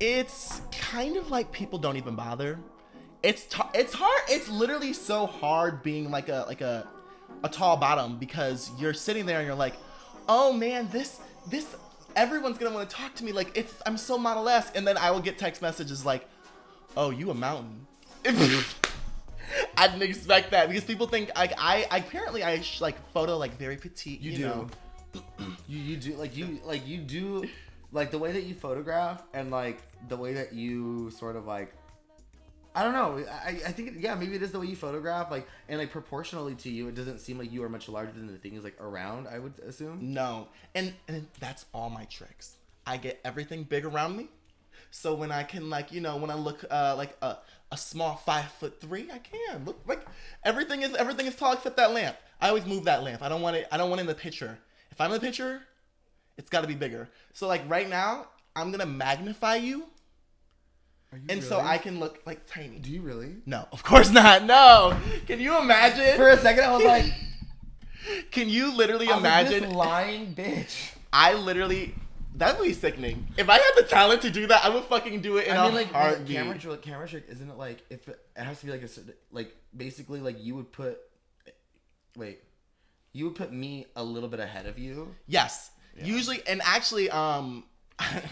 It's kind of like people don't even bother. It's hard. It's literally so hard being like a tall bottom because you're sitting there and you're like, oh man, this everyone's gonna want to talk to me. Like I'm so model-esque, and then I will get text messages like, oh, you a mountain. I didn't expect that because people think like I apparently like photo like very petite. You know. you do like the way that you photograph and like the way that you sort of like, I don't know. I think maybe it is the way you photograph, like, and like proportionally to you, it doesn't seem like you are much larger than the things like around. I would assume. No, and that's all my tricks. I get everything big around me, so when I can when I look like a small 5'3", I can look like everything is tall except that lamp. I always move that lamp. I don't want it in the picture. If I'm in the picture, it's got to be bigger. So like right now, I'm gonna magnify you. And really? So I can look like tiny. Do you really? No, of course not. No. Can you imagine? For a second, I was like, can you literally imagine? This lying bitch. That'd be sickening. If I had the talent to do that, I would fucking do it in a heartbeat. Camera trick, isn't it like, if it has to be like like basically like you would put me a little bit ahead of you? Yes. Yeah. Usually, and actually, I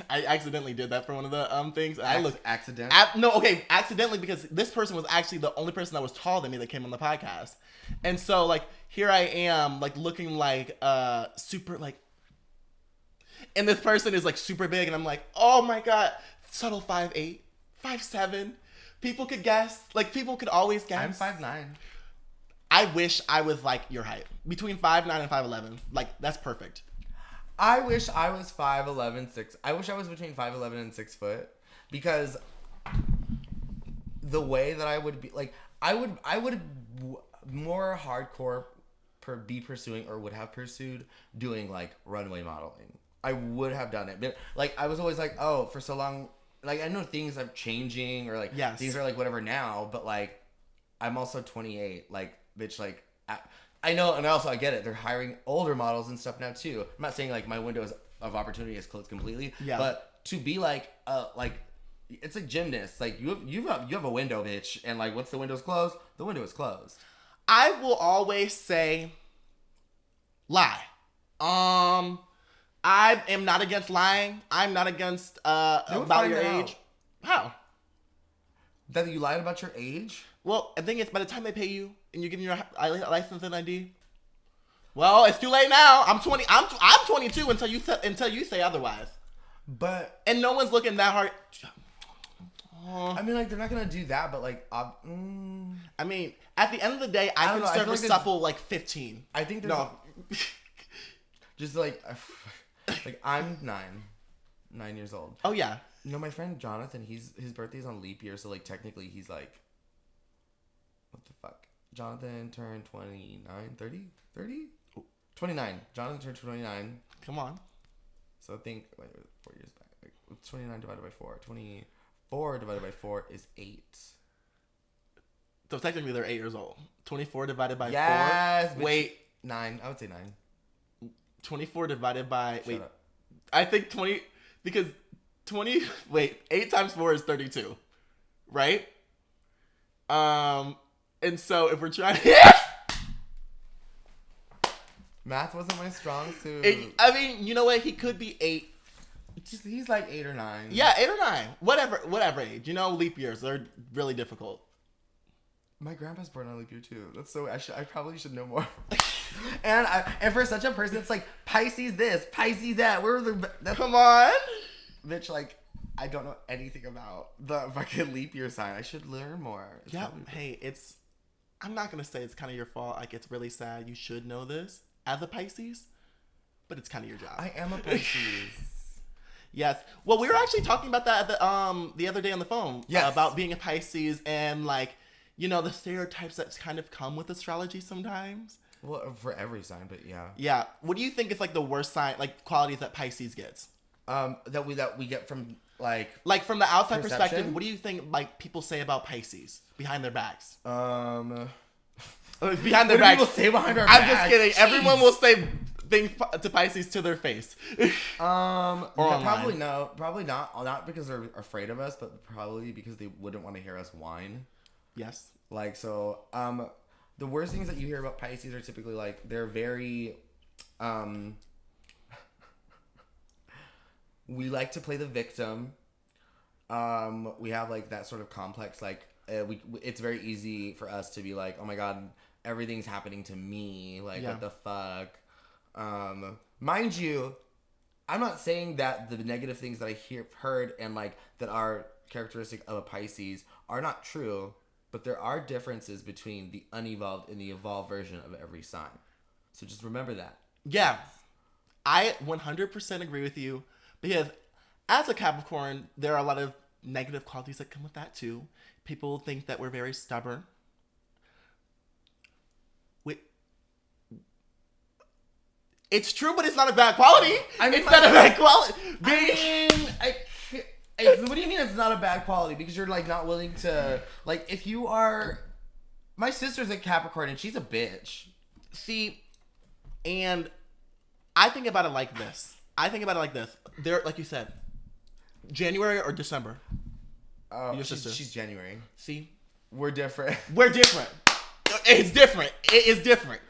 accidentally did that for one of the things. Accidentally because this person was actually the only person that was taller than me that came on the podcast. And so like here I am like looking like super like, and this person is like super big and I'm like, oh my god, subtle 5'8", 5'7". People could guess. Like people could always guess. I'm 5'9". I wish I was like your height. Between 5'9" and 5'11". Like that's perfect. I wish I was 5'11", 6. I wish I was between 5'11" and 6 foot, because the way that I would be like, I would more hardcore be pursuing or would have pursued doing like runway modeling. I would have done it, but like I was always like, oh, for so long, like I know things are changing or like things are like whatever now, but like I'm also 28, like bitch, like. I know, and also I get it. They're hiring older models and stuff now too. I'm not saying like my window of opportunity is closed completely, but to be like it's like gymnasts. Like you have a window, bitch, and like once the window's closed, the window is closed. I will always say lie. I am not against lying. I'm not against about your age. How? That you lied about your age? Well, I think it's by the time they pay you and you're getting your license and ID. Well, it's too late now. I'm 20. I'm 22 until you say otherwise. And no one's looking that hard. I mean, like they're not gonna do that, but like, I mean, at the end of the day, I consider like supple like 15. I think there's just like I'm 9 years old. Oh yeah. You know, my friend Jonathan, his birthday's on leap year, so like technically he's like, what the fuck? Jonathan turned 29, 30? 29. Jonathan turned 29. Come on. So I think, 4 years back. Like, 29 divided by 4. 24 divided by 4 is 8. So technically they're 8 years old. 24 divided by 4? Yes. Wait. 9. I would say 9. 24 divided by... Shut up. I think 20... Because 20... 8 times 4 is 32. Right? And so if we're trying to... Math wasn't my strong suit. I mean, you know what? He could be 8. He's like 8 or 9. Yeah, 8 or 9. Whatever age. You know, leap years, they're really difficult. My grandpa's born on leap year too. That's so... I probably should know more. and for such a person, it's like, Pisces this, Pisces that. Come on. Bitch, like... I don't know anything about the fucking leap year sign. I should learn more. Hey, I'm not going to say it's kind of your fault. Like, it's really sad. You should know this as a Pisces, but it's kind of your job. I am a Pisces. Yes. Well, we were actually talking about that at the other day on the phone. Yes. About being a Pisces and, like, you know, the stereotypes that kind of come with astrology sometimes. Well, for every sign, but yeah. Yeah. What do you think is, like, the worst sign, like, qualities that Pisces gets? That we get from... Like from the outside perception? perspective, what do you think like people say about Pisces behind their backs? Behind their backs. People say behind our backs. I'm just kidding. Jeez. Everyone will say things to Pisces to their face? No, online. probably no. Probably not. Not because they're afraid of us, but probably because they wouldn't want to hear us whine. Yes. Like, so, the worst things that you hear about Pisces are typically, like, they're very, we like to play the victim. We have, like, that sort of complex, like, it's very easy for us to be like, oh my god, everything's happening to me. Like, what the fuck? Mind you, I'm not saying that the negative things that I heard and, like, that are characteristic of a Pisces are not true. But there are differences between the unevolved and the evolved version of every sign. So just remember that. Yeah. I 100% agree with you. Because as a Capricorn, there are a lot of negative qualities that come with that too. People think that we're very stubborn. It's true, but it's not a bad quality. It's not a bad quality. What do you mean it's not a bad quality? Because you're, like, not willing to... Like, if you are... My sister's a Capricorn, and she's a bitch. See, and I think about it like this. There, like you said, January or December? Your sister. She's January. See? We're different. It's different. It is different.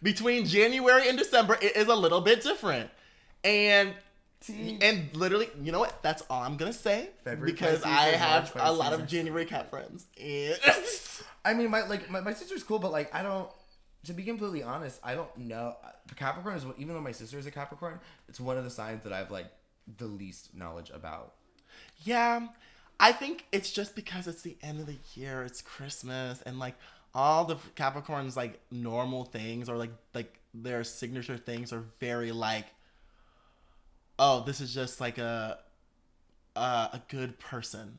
Between January and December, it is a little bit different. And literally, you know what? That's all I'm gonna say. February, because Pisces, I have March, a lot Pisces, of January cat friends. And I mean, my sister's cool, but, like, I don't. To be completely honest, I don't know. Capricorn is, even though my sister is a Capricorn, it's one of the signs that I've, like, the least knowledge about. Yeah, I think it's just because it's the end of the year. It's Christmas, and, like, all the Capricorns, like, normal things or like their signature things are very, like, oh, this is just, like, a good person.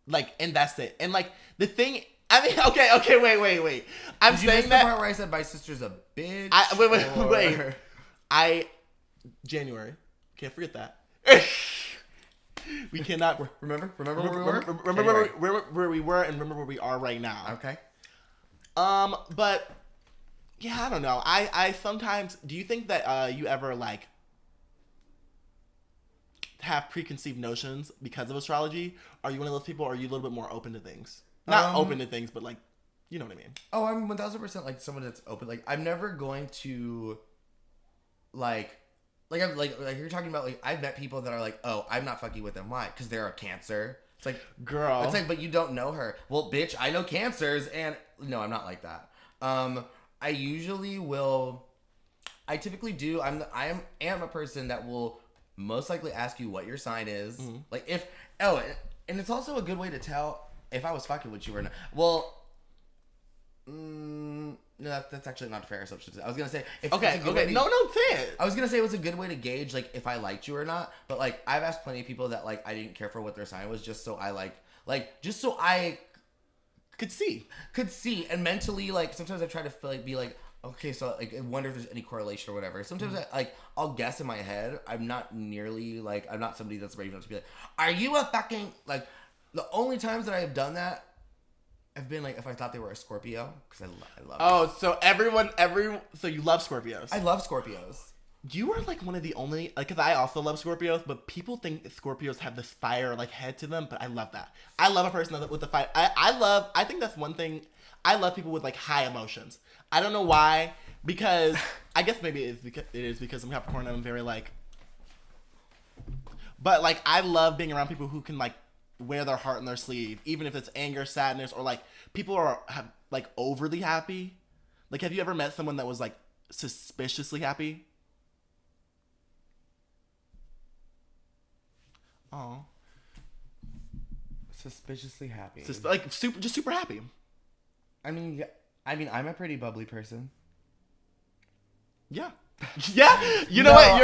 Like, and that's it. And, like, the thing... I mean, okay, wait. I'm saying that... the part where I said my sister's a bitch? Wait. January. Can't forget that. We cannot... Remember where we were? Remember where we were and remember where we are right now. Okay. But... Yeah, I don't know. I sometimes... Do you think that you ever, like... have preconceived notions because of astrology? Are you one of those people, or are you a little bit more open to things? Not open to things, but, like, you know what I mean. Oh, I'm 1000% like someone that's open. Like, I'm never going to, like you're talking about, like, I've met people that are like, oh, I'm not fucking with them. Why? Because they're a Cancer. It's like, girl. It's like, but you don't know her. Well, bitch, I know Cancers, and no, I'm not like that. I usually will. I typically do. I am a person that will most likely ask you what your sign is. Mm-hmm. Like, and it's also a good way to tell if I was fucking with you or not. Well, no, that's actually not a fair assumption. I was gonna say, no, say it. I was gonna say it was a good way to gauge, like, if I liked you or not. But, like, I've asked plenty of people that, like, I didn't care for what their sign was, just so I just so I could see, and mentally, like, sometimes I try to be like, okay, so, like, I wonder if there's any correlation or whatever. Sometimes I'll guess in my head. I'm not nearly, like, I'm not somebody that's brave enough to be like, are you a fucking, like. The only times that I have done that have been, like, if I thought they were a Scorpio, because I love it. So you love Scorpios. I love Scorpios. You are, like, one of the only, like, because I also love Scorpios, but people think that Scorpios have this fire, like, head to them, but I love that. I love a person with the fire. I think that's one thing. I love people with, like, high emotions. I don't know why, because I guess maybe it is because I'm Capricorn and I'm very, like, but, like, I love being around people who can, like, wear their heart on their sleeve, even if it's anger, sadness, or, like, people have like overly happy. Like, have you ever met someone that was, like, suspiciously happy? Oh, suspiciously happy. Like, super happy. I mean, I'm a pretty bubbly person. Yeah. Yeah, you know what?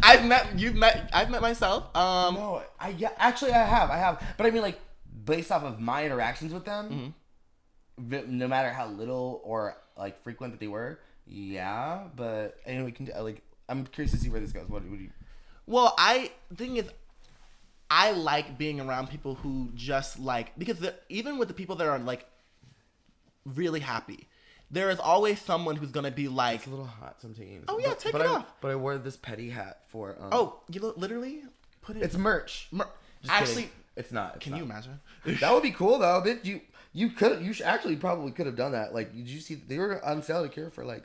I've met myself. No, actually I have. But I mean, like, based off of my interactions with them, mm-hmm. no matter how little or, like, frequent that they were, yeah. But anyway, I'm curious to see where this goes. What do you? Well, the thing is, I like being around people who just, like, because even with the people that are, like, really happy, there is always someone who's gonna be like, It's a little hot, so I'm taking. Oh yeah, take it off. But I wore this petty hat for. You literally put it. It's merch. Actually, kidding. It's not. Can you imagine? That would be cool though. Bitch, you actually probably could have done that. Like, did you see they were on sale at Cure for like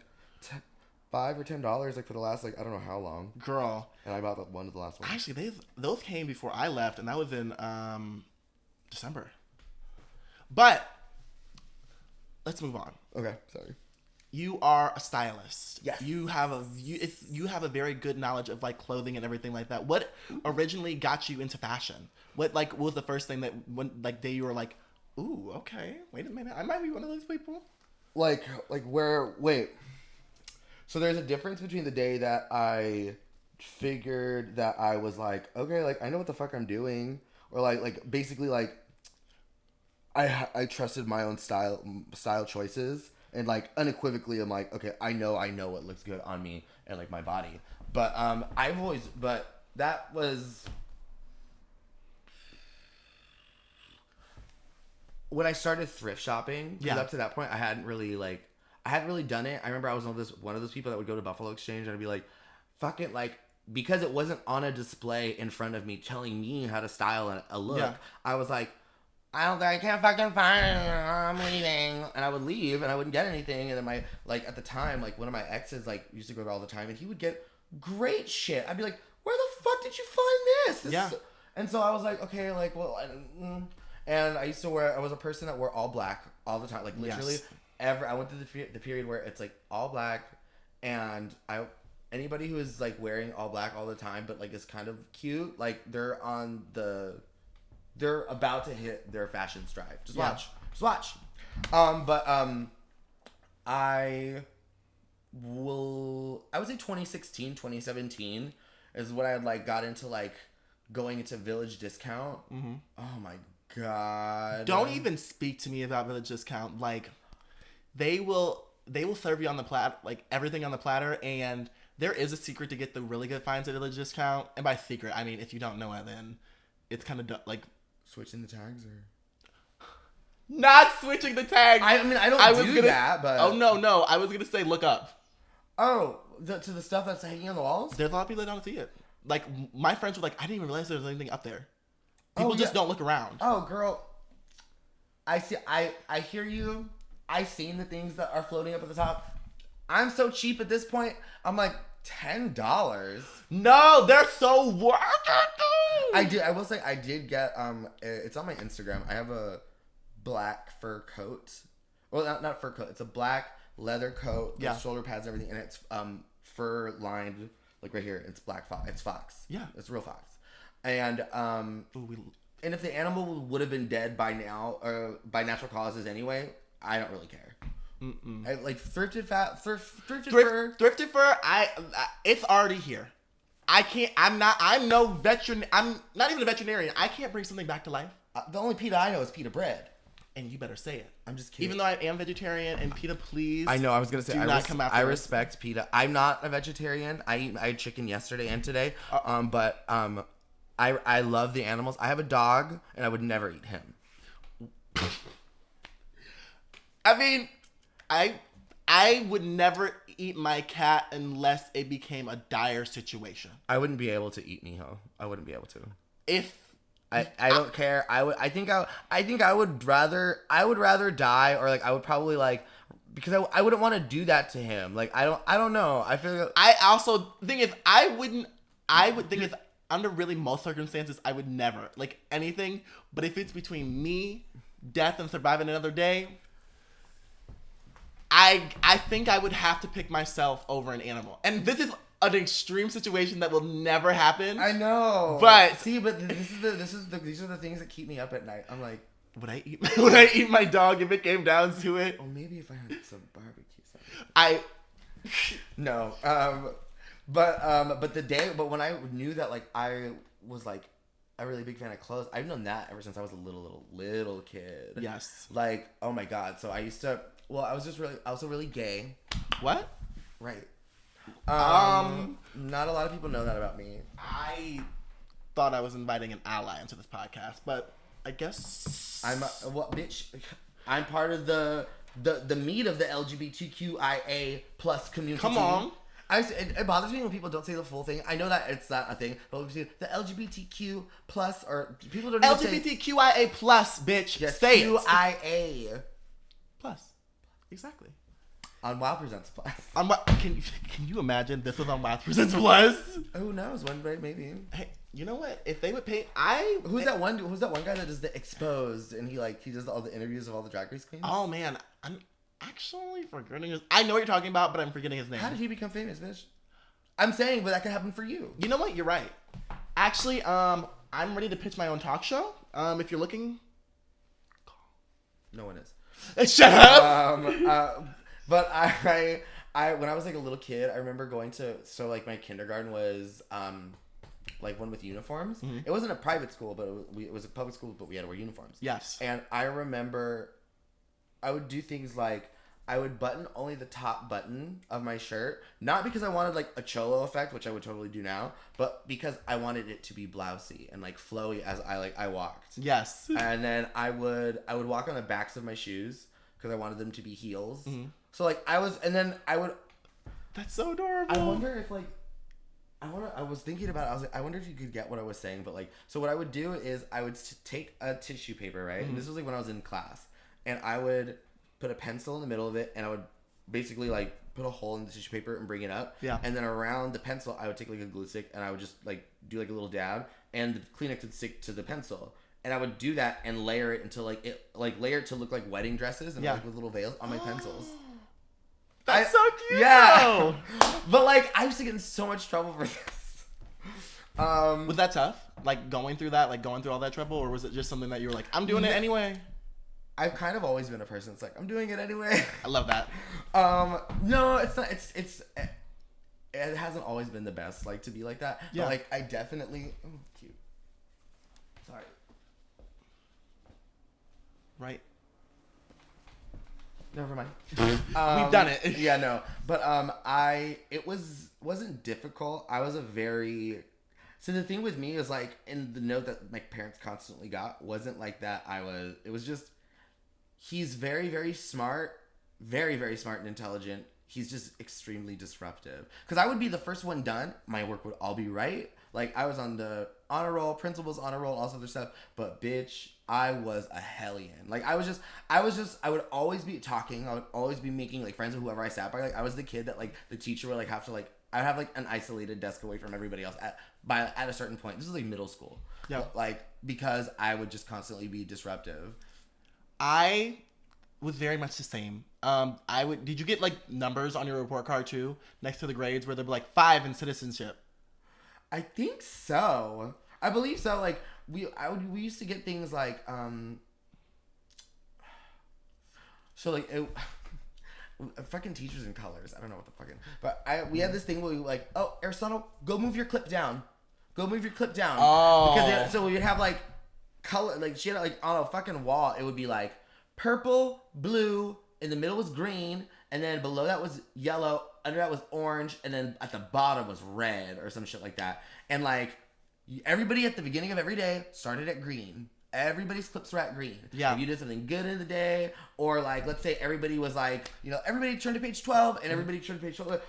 $5 or $10 like for the last like I don't know how long. Girl. And I bought one of the last ones. Actually, those came before I left, and that was in December. But let's move on. Okay, sorry. You are a stylist. Yes. You have a very good knowledge of like clothing and everything like that. What originally got you into fashion? What was the first thing that day you were like, ooh, okay, wait a minute, I might be one of those people? Like wait. So there's a difference between the day that I figured that I was like, okay, like I know what the fuck I'm doing, or like basically like I trusted my own style choices, and like unequivocally I'm like, okay, I know what looks good on me and like my body. But that was when I started thrift shopping. Because up to that point I hadn't really done it. I remember I was one of those people that would go to Buffalo Exchange and I'd be like, fuck it, like, because it wasn't on a display in front of me telling me how to style a look. Yeah. I was like, I can't fucking find it. I'm leaving. And I would leave and I wouldn't get anything. And then at the time, like one of my exes like used to go there all the time and he would get great shit. I'd be like, where the fuck did you find this? And so I was like, okay, like, well, and I was a person that wore all black all the time. Like literally I went through the period where it's like all black, and anybody who is like wearing all black all the time but like is kind of cute, like they're about to hit their fashion stride. Just watch. I would say 2016, 2017 is when I had like got into like going into Village Discount. Mm-hmm. Oh my god! Don't even speak to me about Village Discount. Like, they will serve you on the platter, like everything on the platter, and there is a secret to get the really good finds at Village Discount. And by secret, I mean if you don't know it, then it's kind of like switching the tags or not switching the tags. I mean, I don't do that, but no, I was gonna say look up. Oh, to the stuff that's hanging on the walls. There's a lot of people that don't see it. Like my friends were like, I didn't even realize there was anything up there. People just don't look around. Oh, girl, I see. I hear you. I've seen the things that are floating up at the top. I'm so cheap at this point. I'm like $10. No, they're so worth it. I will say I did get it's on my Instagram. I have a black fur coat. Well, not fur coat. It's a black leather coat with shoulder pads and everything, and it's fur lined, like right here. It's black fox. It's fox. Yeah, it's real fox. And and if the animal would have been dead by now, or by natural causes anyway, I don't really care. Like thrifted fur. Thrifted fur. It's already here. I can't. I'm not even a veterinarian. I can't bring something back to life. The only PETA I know is PETA bread. And you better say it. I'm just kidding. Even though I am vegetarian, and PETA, please. I know. I was gonna say. I respect PETA. I'm not a vegetarian. I had chicken yesterday and today. I love the animals. I have a dog, and I would never eat him. I mean, I would never eat my cat unless it became a dire situation. I wouldn't be able to eat Miho. I wouldn't be able to. I don't care. I think I would rather die, or like I would probably like, because I wouldn't want to do that to him. Like I don't know. I feel like I also think if I would think if under really most circumstances I would never like anything, but if it's between me, death, and surviving another day, I think I would have to pick myself over an animal. And this is an extreme situation that will never happen. I know. But these are the things that keep me up at night. I'm like, would I eat my dog if it came down to it? Or maybe if I had some barbecue sauce. No. But when I knew that like I was like a really big fan of clothes, I've known that ever since I was a little kid. Yes. Like, oh my god. So I used to. Well, I was also really gay. What? Right. Not a lot of people know that about me. I thought I was inviting an ally into this podcast, but I guess bitch. I'm part of the the meat of the LGBTQIA plus community. Come on. It bothers me when people don't say the full thing. I know that it's not a thing, but the LGBTQ plus, or people don't even say LGBTQIA plus, bitch. yes, say QIA. plus. Exactly. On Wow Presents Plus. Can you imagine this was on Wow Presents Plus? Who knows? One day maybe. Hey, you know what? If they would pay, Who's that one guy that does the Exposed and he does all the interviews of all the Drag Race queens? Oh man, I'm actually forgetting his. I know what you're talking about, but I'm forgetting his name. How did he become famous, bitch? I'm saying, but that could happen for you. You know what? You're right. Actually, I'm ready to pitch my own talk show. If you're looking, no one is. Shut up. But I when I was like a little kid, I remember going to like my kindergarten was like one with uniforms. Mm-hmm. It wasn't a private school, but it was a public school, but we had to wear uniforms. Yes. And I remember I would do things like I would button only the top button of my shirt, not because I wanted like a cholo effect, which I would totally do now, but because I wanted it to be blousy and like flowy as I walked. Yes. And then I would walk on the backs of my shoes because I wanted them to be heels. Mm-hmm. So like I would. That's so adorable. I wonder if like I was thinking about it. I was like, I wonder if you could get what I was saying, but like, so what I would do is I would take a tissue paper, right? Mm-hmm. And this was like when I was in class, and I would put a pencil in the middle of it, and I would basically like put a hole in the tissue paper and bring it up. Yeah. And then around the pencil, I would take like a glue stick, and I would just like do like a little dab, and the Kleenex would stick to the pencil. And I would do that and layer it until layer it to look like wedding dresses and like with little veils on my pencils. That's so cute. Yeah. But like I used to get in so much trouble for this. Was that tough? Like going through all that trouble, or was it just something that you were like, I'm doing it anyway? I've kind of always been a person that's like, I'm doing it anyway. I love that. No, it's not. It hasn't always been the best, like to be like that. Yeah. But like I definitely. Oh, cute. Sorry. Right. Never mind. We've done it. Yeah, no. But it wasn't difficult. I was so the thing with me is like, in the note that my parents constantly got wasn't like that. It was just, he's very, very smart, very, very smart and intelligent. He's just extremely disruptive. Because I would be the first one done. My work would all be right. Like, I was on the honor roll, principal's honor roll, all this other stuff. But, bitch, I was a hellion. Like, I would always be talking. I would always be making, like, friends with whoever I sat by. Like, I was the kid that, like, the teacher would, like, have to, like, I would have, like, an isolated desk away from everybody else at a certain point. This was, like, middle school. Yeah. Like, because I would just constantly be disruptive. I was very much the same. Did you get, like, numbers on your report card, too? Next to the grades where they'd be, like, 5 in citizenship? I think so. I believe so. Like we used to get things like so like fucking teachers in colors. I don't know what the fucking, but we had this thing where we were like, oh, Aristotle, go move your clip down. Go move your clip down. Oh. Because so we would have like color, like she had like on a fucking wall. It would be like purple, blue. In the middle was green, and then below that was yellow. Under that was orange, and then at the bottom was red or some shit like that. And like everybody at the beginning of every day started at green. Everybody's clips were at green. Yeah. If you did something good in the day, or like let's say everybody was like, everybody turned to page 12, and everybody turned to page 12.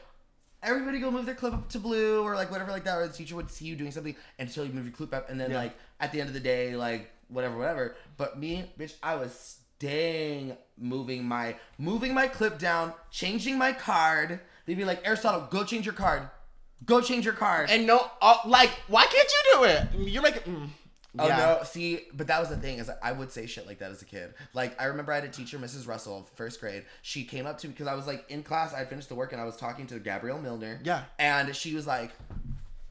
Everybody go move their clip up to blue, or like whatever like that, or the teacher would see you doing something until you move your clip up, and then like at the end of the day, like whatever. But me, bitch, I was staying moving my clip down, changing my card. They'd be like, Aristotle, go change your card. Go change your card. And no, like, why can't you do it? You're making... Oh, no. See, but that was the thing, is I would say shit like that as a kid. Like, I remember I had a teacher, Mrs. Russell, first grade. She came up to me, because I was, like, in class. I had finished the work, and I was talking to Gabrielle Milner. Yeah. And she was like,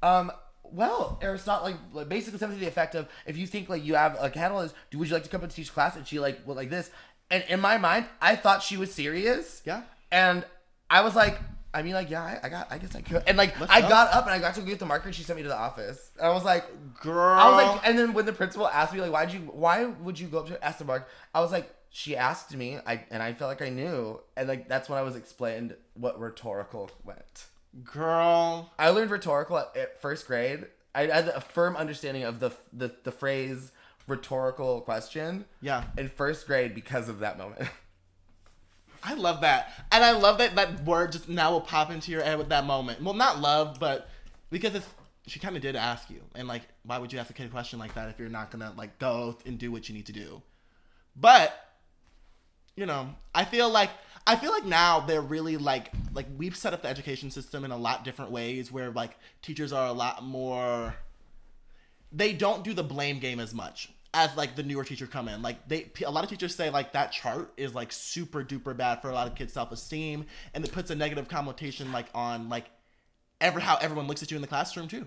well, Aristotle, like basically something to the effect of, if you think, like, you have a catalyst, would you like to come up and teach class? And she, like, went like this. And in my mind, I thought she was serious. Yeah. And I was like... I mean, like, yeah, I guess I could. And, like, I got up and I got to go get the marker and she sent me to the office. And I was like, girl. I was like, and then when the principal asked me, like, why would you go up to ask the mark? I was like, she asked me, and I felt like I knew. And, like, that's when I was explained what rhetorical meant. Girl. I learned rhetorical at first grade. I had a firm understanding of the phrase rhetorical question. Yeah. In first grade because of that moment. I love that. And I love that that word just now will pop into your head with that moment. Well, not love, but because she kind of did ask you. And, like, why would you ask a kid a question like that if you're not going to, like, go and do what you need to do? But, you know, I feel like now they're really, like we've set up the education system in a lot different ways where, like, teachers are a lot more, they don't do the blame game as much as, like, the newer teacher come in. Like, a lot of teachers say, like, that chart is, like, super duper bad for a lot of kids' self-esteem, and it puts a negative connotation, like, on, like, how everyone looks at you in the classroom too.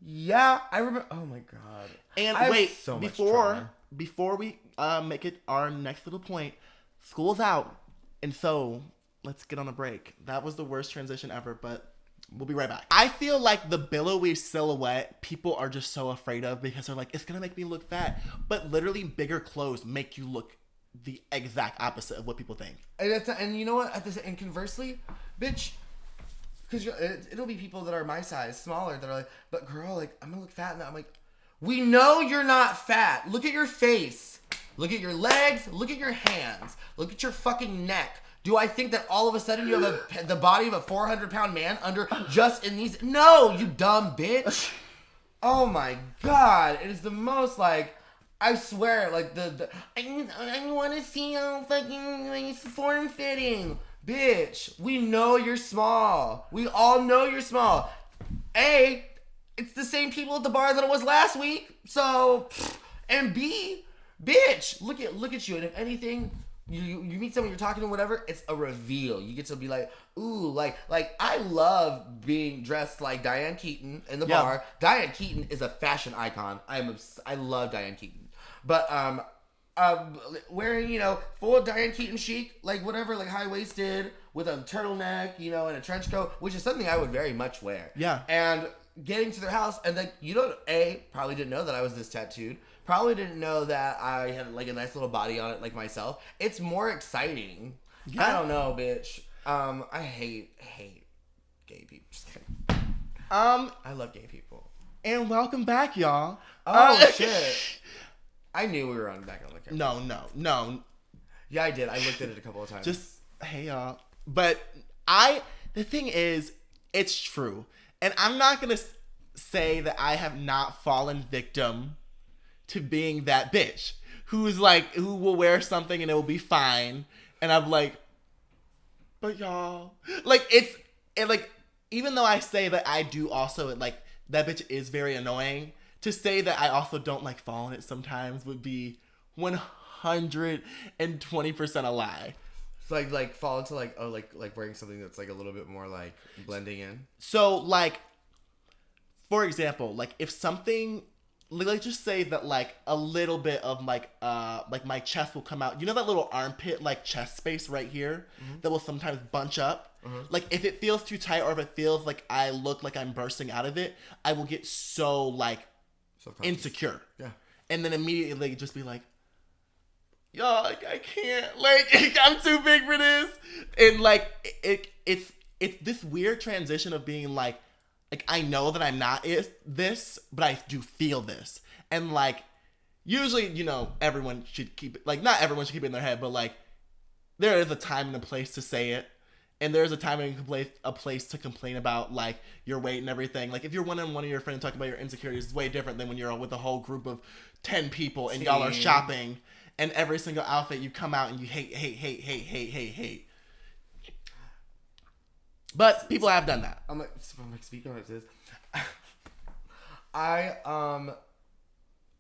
Yeah, I remember. Oh my god. And wait, so before we make it our next little point, school's out, and so let's get on a break. That was the worst transition ever, but we'll be right back. I feel like the billowy silhouette people are just so afraid of because they're like, it's gonna make me look fat. But literally, bigger clothes make you look the exact opposite of what people think. And you know what? And conversely, bitch, because it'll be people that are my size, smaller, that are like, but girl, like, I'm gonna look fat now. I'm like, we know you're not fat. Look at your face. Look at your legs. Look at your hands. Look at your fucking neck. Do I think that all of a sudden you have the body of a 400-pound man under just in these? No, you dumb bitch. Oh my god. It is the most, like, I swear, like, I want to see how fucking form-fitting. Bitch, we know you're small. We all know you're small. A, it's the same people at the bar that it was last week. So, and B, bitch, look at you. And if anything, you meet someone, you're talking to, whatever, it's a reveal. You get to be like, ooh, like I love being dressed like Diane Keaton in the bar. Diane Keaton is a fashion icon. I love Diane Keaton. But wearing, you know, full Diane Keaton chic, like whatever, like high-waisted with a turtleneck, you know, and a trench coat, which is something I would very much wear. Yeah. And getting to their house, and like, you don't, probably didn't know that I was this tattooed. Probably didn't know that I had like a nice little body on it, like myself. It's more exciting. Yeah. I don't know, bitch. I hate gay people. Just kidding. I love gay people. And welcome back, y'all. Oh shit. I knew we were back on the camera. No. Yeah, I did. I looked at it a couple of times. Just, hey, y'all. But the thing is, it's true. And I'm not going to say that I have not fallen victim to being that bitch who will wear something and it will be fine. And I'm like, but y'all, like, like, even though I say that I do also, like, that bitch is very annoying, to say that I also don't, like, fall in it sometimes would be 120% a lie. Like fall into, like, oh, like wearing something that's, like, a little bit more, like, blending in. So, like, for example, like, if something, like, just say that, like, a little bit of, like my chest will come out. You know that little armpit, like, chest space right here that will sometimes bunch up? Like, if it feels too tight or if it feels like I look like I'm bursting out of it, I will get so, like, insecure. Yeah. And then immediately just be like, y'all, like, I can't, like, I'm too big for this. And, like, it's this weird transition of being like, I know that I'm not this, but I do feel this. And, like, usually, you know, everyone should keep it, like, not everyone should keep it in their head, but, like, there is a time and a place to say it. And there's a time and a place to complain about, like, your weight and everything. Like, if you're one-on-one of your friends talking about your insecurities, it's way different than when you're with a whole group of 10 people and y'all are shopping. And every single outfit you come out and you hate. But people have done that. I'm like speaking of this. Are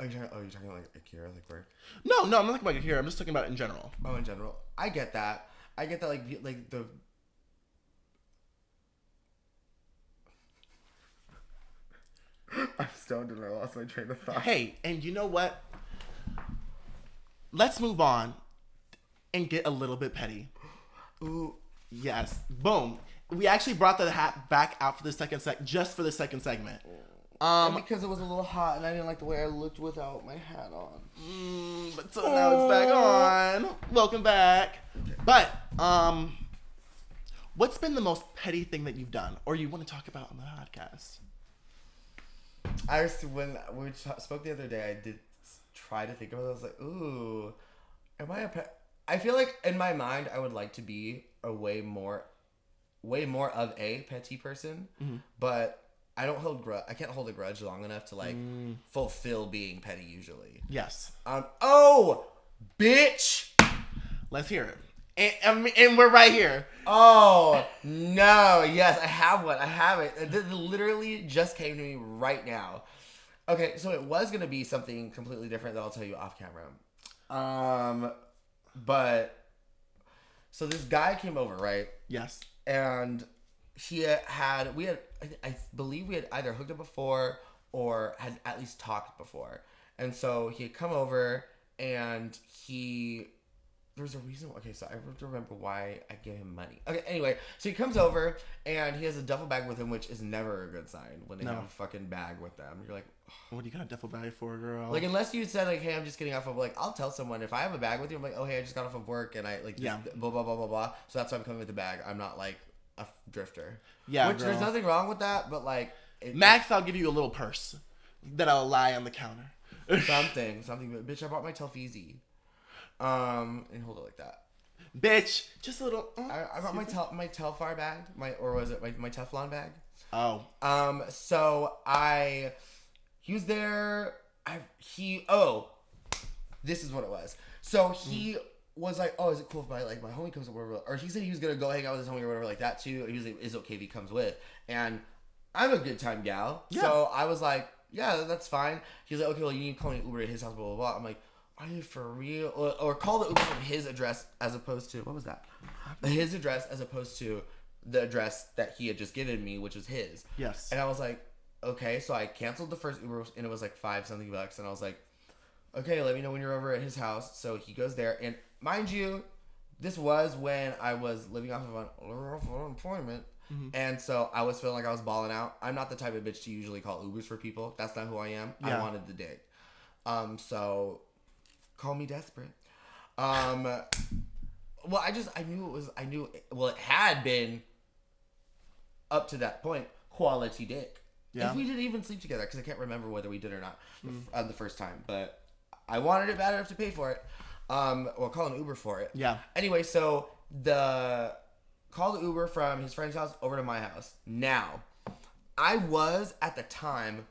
you talking like Akira, like where? No, I'm not talking about Akira. I'm just talking about it in general. Oh, in general. I get that, like the. I'm stoned and I lost my train of thought. Hey, and you know what? Let's move on and get a little bit petty. Ooh. Yes. Boom. We actually brought the hat back out for the just for the second segment. And because it was a little hot and I didn't like the way I looked without my hat on. But so now it's back on. Welcome back. Okay. But, what's been the most petty thing that you've done or you want to talk about on the podcast? When we spoke the other day, I did try to think about it. I was like, ooh, am I a pet? I feel like in my mind, I would like to be a way more of a petty person, but I don't hold I can't hold a grudge long enough to like fulfill being petty usually. Yes. Oh, bitch. Let's hear it. And we're right here. Oh, no. Yes, I have one. I have it. This literally just came to me right now. Okay, so it was going to be something completely different that I'll tell you off camera. But so this guy came over, right? Yes. And I believe we had either hooked up before or had at least talked before. And so he had come over and there's a reason. Okay, so I have to remember why I gave him money. Okay, anyway, so he comes over and he has a duffel bag with him, which is never a good sign when they have a fucking bag with them. You're like, what do you got a duffel bag for, girl? Like, unless you said like, hey, I'm just getting off of like, I'll tell someone if I have a bag with you. I'm like, oh hey, I just got off of work and I like blah blah blah blah blah. So that's why I'm coming with the bag. I'm not like a drifter. Yeah, which there's nothing wrong with that, but like, Max, I'll give you a little purse that I'll lie on the counter. something. But bitch, I bought my Telfeezy. And hold it like that. Bitch, just a little. I brought my Telfar bag, my Teflon bag. Oh. So he was there. This is what it was. So he was like, oh, is it cool if my homie comes over? Or he said he was gonna go hang out with his homie or whatever like that too. He was like, is it okay if he comes with? And I'm a good time gal, so I was like, yeah, that's fine. He's like, okay, well, you need to call me Uber at his house, blah blah blah. I'm like, are you for real? Or call the Uber from his address as opposed to, what was that? His address as opposed to the address that he had just given me, which was his. Yes. And I was like, okay, so I canceled the first Uber and it was like $5 something, and I was like, okay, let me know when you're over at his house. So he goes there, and mind you, this was when I was living off of unemployment. And so I was feeling like I was balling out. I'm not the type of bitch to usually call Ubers for people. That's not who I am. Yeah. I wanted the dick. So call me desperate. Well, it had been up to that point quality dick. Yeah. If we didn't even sleep together, because I can't remember whether we did or not the first time, but I wanted it bad enough to pay for it. Or call an Uber for it. Yeah. Anyway, so call the Uber from his friend's house over to my house. Now, I was at the time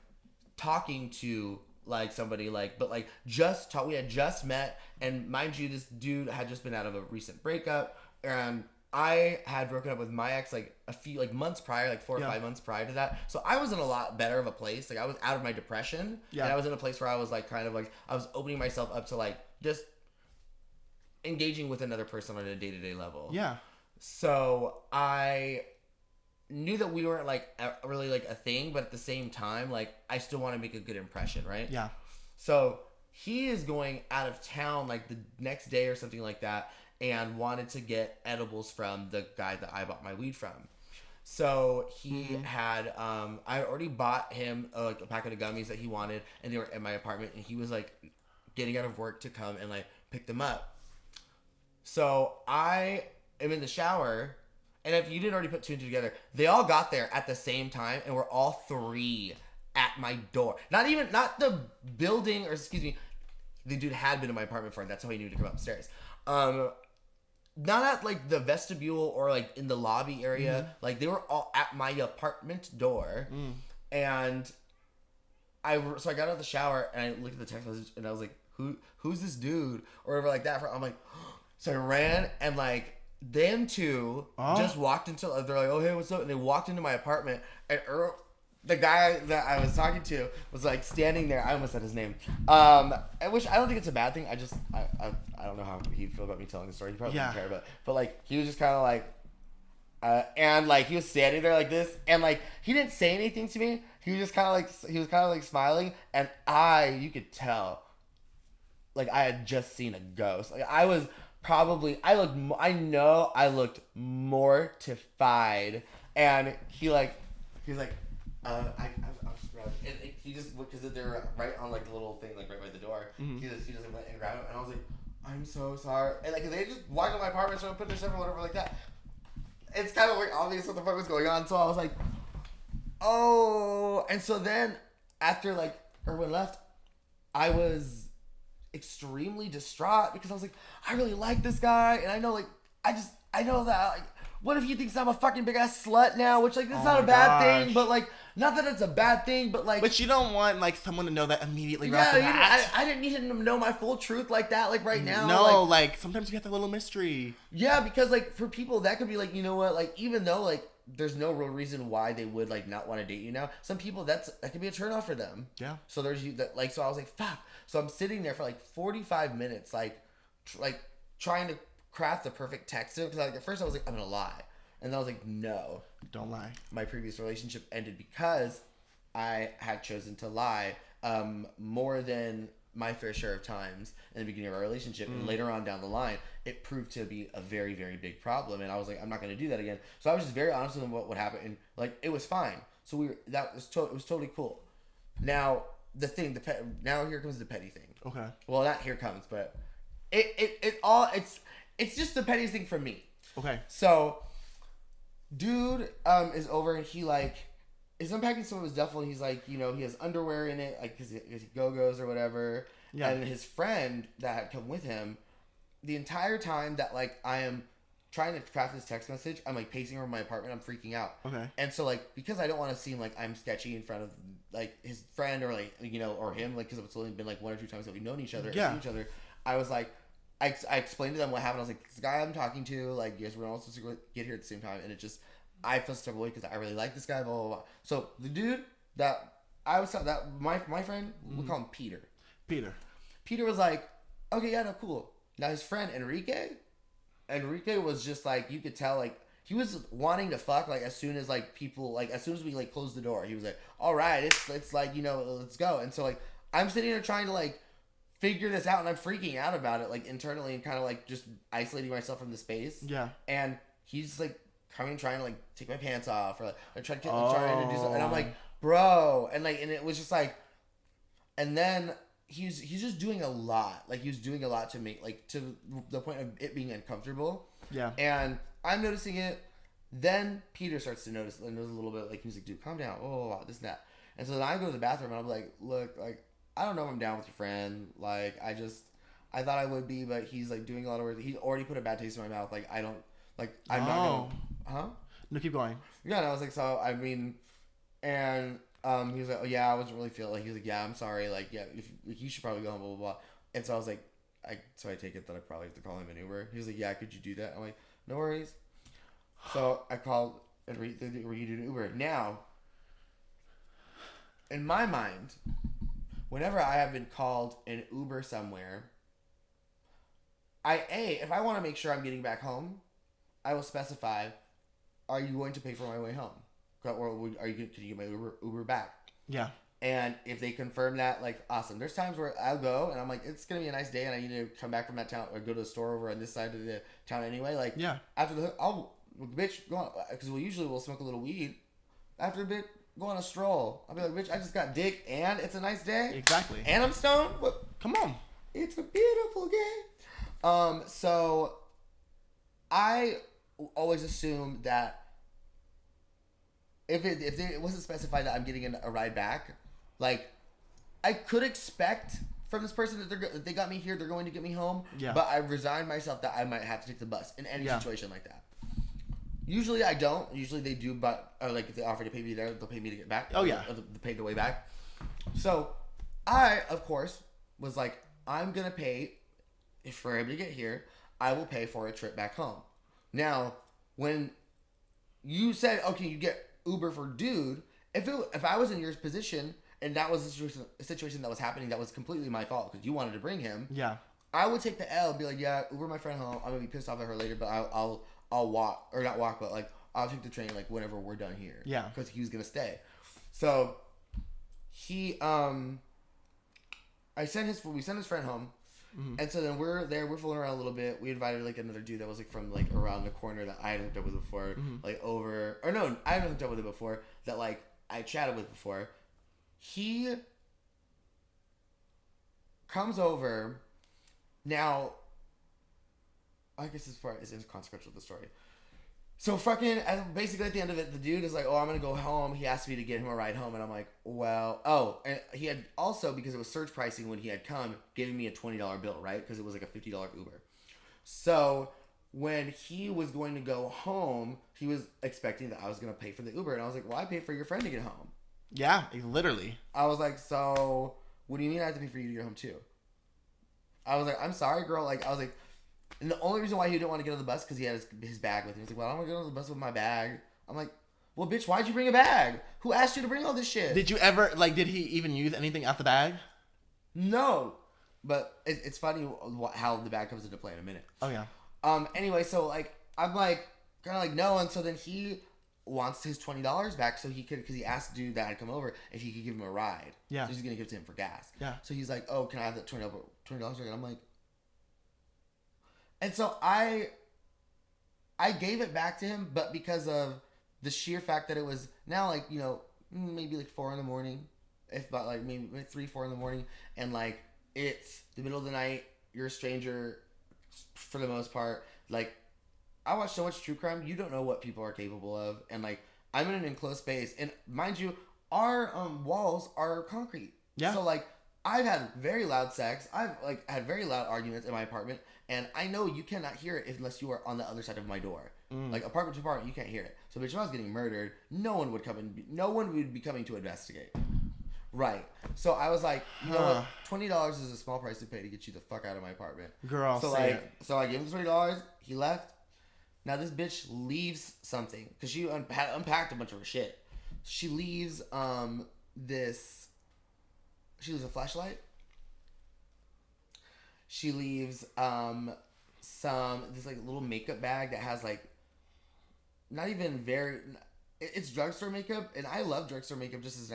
talking to like somebody we had just met, and mind you, this dude had just been out of a recent breakup, and I had broken up with my ex like a few months prior, like 4 or 5 months prior to that. So I was in a lot better of a place. Like I was out of my depression, and I was in a place where I was like kind of like I was opening myself up to like just engaging with another person on a day-to-day level. Yeah. So I knew that we weren't like really like a thing, but at the same time, like I still want to make a good impression, right? Yeah. So he is going out of town like the next day or something like that, and wanted to get edibles from the guy that I bought my weed from. So he had I already bought him a packet of gummies that he wanted, and they were in my apartment, and he was like getting out of work to come and like pick them up. So I am in the shower, and if you didn't already put two and two together, they all got there at the same time, and we're all three at my door. Not the building, or excuse me, the dude had been in my apartment for, and that's how he knew to come upstairs. Not at like the vestibule or like in the lobby area. Like they were all at my apartment door, and I got out of the shower and I looked at the text message and I was like, who's this dude or whatever like that. I'm like. So I ran, and like them two just walked into. They're like, "Oh hey, what's up?" And they walked into my apartment, and the guy that I was talking to was like standing there. I almost said his name. Which I don't think it's a bad thing. I don't know how he'd feel about me telling the story. He probably didn't care, but like he was just kind of like, and like he was standing there like this, and like he didn't say anything to me. He was just kind of like smiling, and you could tell, like I had just seen a ghost. Like I looked mortified, and he was like, I'll just grab it. And he just, because they were right on like the little thing, like right by the door. He just went and grabbed it, and I was like, I'm so sorry. And like, they just walked in my apartment, so I put their stuff or whatever like that. It's kind of like obvious what the fuck was going on, so I was like, oh. And so then after like Erwin left, I was extremely distraught because I was like, I really like this guy, and I know like I know that like, what if he thinks I'm a fucking big ass slut now? Which like it's not a bad thing, but like not that it's a bad thing, but like. But you don't want like someone to know that immediately right off the bat. I didn't need him to know my full truth like that, like right now. No, like sometimes you have that little mystery. Yeah, because like for people that could be like, you know what, like even though like there's no real reason why they would like not want to date you now. Some people that could be a turnoff for them. Yeah. So there's you that like so I was like fuck. So I'm sitting there for like 45 minutes like trying to craft the perfect text to him because like at first I was like I'm gonna lie, and then I was like no, don't lie. My previous relationship ended because I had chosen to lie more than my fair share of times in the beginning of our relationship, and later on down the line it proved to be a very, very big problem, and I was like I'm not going to do that again. So I was just very honest with him what would happen, and like it was fine. So it was totally cool. Now now here comes the petty thing. Okay. Well, not here comes, but it's just the pettiest thing for me. Okay. So dude is over, and he like is unpacking some of his duffel, and he's like, you know, he has underwear in it, like, because he go-go's or whatever. Yeah. And his friend that had come with him, the entire time that, like, I am trying to craft this text message, I'm, like, pacing around my apartment, I'm freaking out. Okay. And so, like, because I don't want to seem like I'm sketchy in front of, like, his friend or, like, you know, or him, like, because it's only been, like, 1 or 2 times that we've known each other and seen each other, I was like, I explained to them what happened. I was like, this guy I'm talking to, like, yes, we're all supposed to get here at the same time, and it just... I feel such a way because I really like this guy, blah, blah, blah. So the dude that I was talking, that my friend, we call him Peter. Peter was like, okay, yeah, no, cool. Now his friend Enrique was just like, you could tell, like, he was wanting to fuck, like, as soon as, like, people, like, as soon as we, like, closed the door, he was like, all right, it's like, you know, let's go. And so, like, I'm sitting there trying to, like, figure this out, and I'm freaking out about it, like, internally, and kind of, like, just isolating myself from the space. Yeah. And he's, like, coming, trying to, like, take my pants off, or, like, trying to do something, and I'm like, bro, and, like, and it was just, like, and then he's just doing a lot, like, he was doing a lot to make, like, to the point of it being uncomfortable, yeah, and I'm noticing it, then Peter starts to notice a little bit, like, he's like, dude, calm down, this and that, and so then I go to the bathroom, and I'm like, look, like, I don't know if I'm down with your friend, like, I thought I would be, but he's, like, doing a lot of work, he already put a bad taste in my mouth, like, I'm not gonna... Huh? No, keep going. Yeah, and I was like, so, I mean, and he was like, oh, yeah, I wasn't really feeling, like, he was like, yeah, I'm sorry, like, yeah, you should probably go home, blah, blah, blah. And so I was like, so I take it that I probably have to call him an Uber. He was like, yeah, could you do that? I'm like, no worries. So I called and read an Uber. Now, in my mind, whenever I have been called an Uber somewhere, if I want to make sure I'm getting back home, I will specify, are you going to pay for my way home? Or can you get my Uber back? Yeah. And if they confirm that, like, awesome. There's times where I'll go and I'm like, it's going to be a nice day and I need to come back from that town or go to the store over on this side of the town anyway. Like, yeah. After bitch, go on. Because we'll smoke a little weed. After a bit, go on a stroll. I'll be like, bitch, I just got dick and it's a nice day. Exactly. And I'm stoned. What? Come on. It's a beautiful day. So I always assume that if it wasn't specified that I'm getting a ride back, like, I could expect from this person that they got me here, they're going to get me home. Yeah. But I resigned myself that I might have to take the bus in any situation like that. Usually I don't. Usually they do, but like if they offer to pay me there, they'll pay me to get back. Oh yeah. They'll pay the way back. So I, of course, was like, I'm gonna pay for him to get here. I will pay for a trip back home. Now, when you said, okay, you get Uber for dude, if I was in your position and that was a situation that was happening that was completely my fault because you wanted to bring him, yeah, I would take the L and be like, yeah, Uber my friend home. I'm gonna be pissed off at her later, but I'll walk, or not walk, but like I'll take the train like whenever we're done here. Yeah, because he was gonna stay. So we sent his friend home. Mm-hmm. And so then we're fooling around a little bit. We invited like another dude that was like from like around the corner that I hadn't hooked up with before, like over, or no, I haven't hooked up with him before, that like I chatted with before. He comes over. Now, I guess this part is inconsequential to the story. So fucking, basically at the end of it, the dude is like, oh, I'm going to go home. He asked me to get him a ride home. And I'm like, well, oh, and he had also, because it was surge pricing when he had come, giving me a $20 bill, right? Because it was like a $50 Uber. So when he was going to go home, he was expecting that I was going to pay for the Uber. And I was like, well, I paid for your friend to get home. Yeah, literally. I was like, so what do you mean I have to pay for you to get home too? I was like, I'm sorry, girl. Like, I was like, and the only reason why he didn't want to get on the bus because he had his bag with him. He was like, well, I don't want to get on the bus with my bag. I'm like, well, bitch, why'd you bring a bag? Who asked you to bring all this shit? Did you ever, like, did he even use anything out the bag? No. But it's funny how the bag comes into play in a minute. Oh, yeah. Anyway, so, like, I'm like, kind of like, no. And so then he wants his $20 back so he could, because he asked the dude that had come over if he could give him a ride. Yeah. So he's going to give it to him for gas. Yeah. So he's like, oh, can I have that $20 back? And I'm like, and so I gave it back to him, but because of the sheer fact that it was now like, you know, maybe like 4 a.m, if about like maybe 3, 4 a.m, and like it's the middle of the night, you're a stranger for the most part. Like, I watch so much true crime, you don't know what people are capable of, and like I'm in an enclosed space, and mind you, our walls are concrete. Yeah. So like I've had very loud sex. I've like had very loud arguments in my apartment, and I know you cannot hear it unless you are on the other side of my door. Like apartment to apartment, you can't hear it. So, bitch, if I was getting murdered, no one would be coming to investigate. Right. So I was like, you know what? $20 is a small price to pay to get you the fuck out of my apartment. Girl, so say like, it. so I gave him $20. He left. Now this bitch leaves something because she had unpacked a bunch of her shit. She leaves this. She leaves a flashlight. She leaves this like little makeup bag that has like not even very. It's drugstore makeup, and I love drugstore makeup just as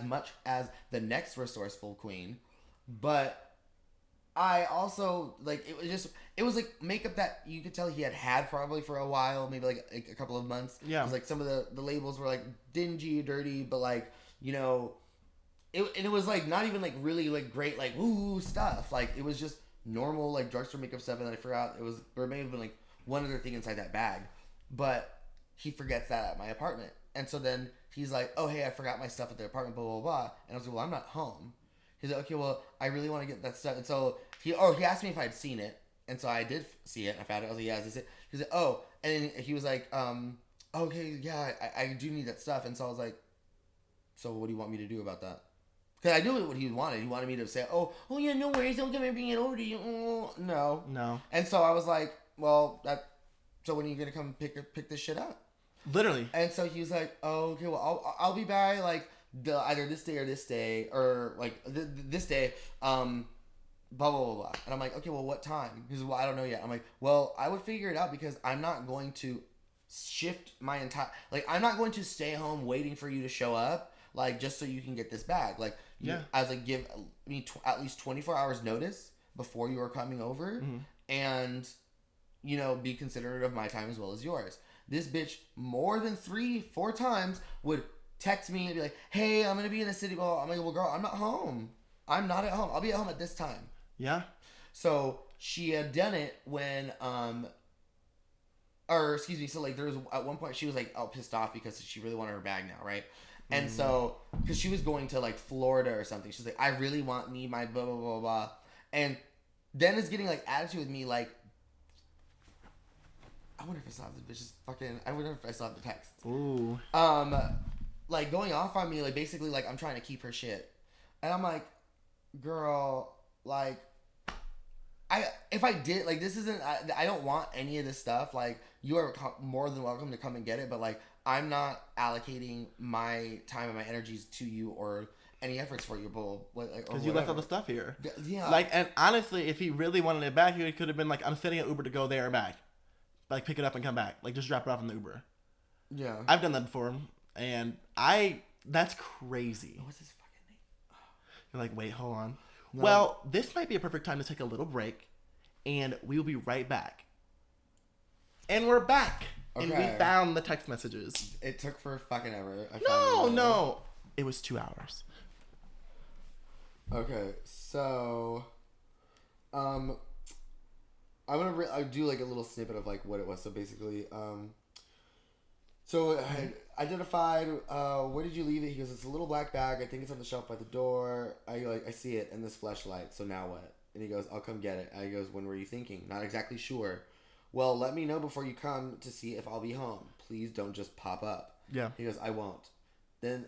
much as the next resourceful queen, but I also like it was like makeup that you could tell he had probably for a while, maybe like a couple of months. Yeah. It was like some of the labels were like dingy, dirty, but like, you know, it was like not even like really like great like woo stuff. Like it was just normal like drugstore makeup stuff, and I forgot there may have been like one other thing inside that bag, but he forgets that at my apartment, and so then he's like, oh hey, I forgot my stuff at the apartment, blah blah blah, and I was like, well, I'm not home. He's like, okay, well, I really want to get that stuff. And so he asked me if I'd seen it. And so I did see it. I found it. I was like, yeah, is this it? He's like, oh. And then he was like, okay, yeah, I do need that stuff. And so I was like, so what do you want me to do about that? Because I knew what he wanted. He wanted me to say, oh yeah, no worries. Don't get me bring it over to you. No. And so I was like, well, so when are you going to come pick this shit up? Literally. And so he was like, oh, okay, well, I'll be by like, either this day or like this day, blah blah blah blah. And I'm like, okay, well, what time? He's like, well, I don't know yet. I'm like, well, I would figure it out because I'm not going to shift my entire I'm not going to stay home waiting for you to show up like just so you can get this bag. Like, I was like, give me at least 24 hours notice before you are coming over, and you know, be considerate of my time as well as yours. This bitch more than 3-4 times would text me and be like, hey, I'm gonna be in the city. Well, I'm like, well, girl, I'm not home. I'm not at home. I'll be at home at this time. Yeah. So she had done it when or excuse me. So like there was at one point she was like pissed off because she really wanted her bag now, right? And so because she was going to like Florida or something, she's like, I really need my blah blah blah blah. And then is getting like attitude with me like, I wonder if I saw this bitch's fucking. I wonder if I saw the text. Ooh. Like going off on me, like basically like I'm trying to keep her shit, and I'm like, girl, like, if I did like this isn't I don't want any of this stuff. Like you are more than welcome to come and get it, but like I'm not allocating my time and my energies to you or any efforts for you, because you left all the stuff here. Yeah. Like, and honestly, if he really wanted it back, he could have been like, I'm sending an Uber to go there and back, like pick it up and come back, like just drop it off in the Uber. Yeah. I've done that before. And that's crazy. What's his fucking name? You're like, wait, hold on. No. Well, this might be a perfect time to take a little break, and we will be right back. And we're back. Okay. And we found the text messages. It took for fucking ever. No. It was 2 hours. Okay, so, I do like a little snippet of like what it was. So basically, so I identified, where did you leave it? He goes, it's a little black bag. I think it's on the shelf by the door. I see it in this fleshlight. So now what? And he goes, I'll come get it. And he goes, when were you thinking? Not exactly sure. Well, let me know before you come to see if I'll be home. Please don't just pop up. Yeah. He goes, I won't. Then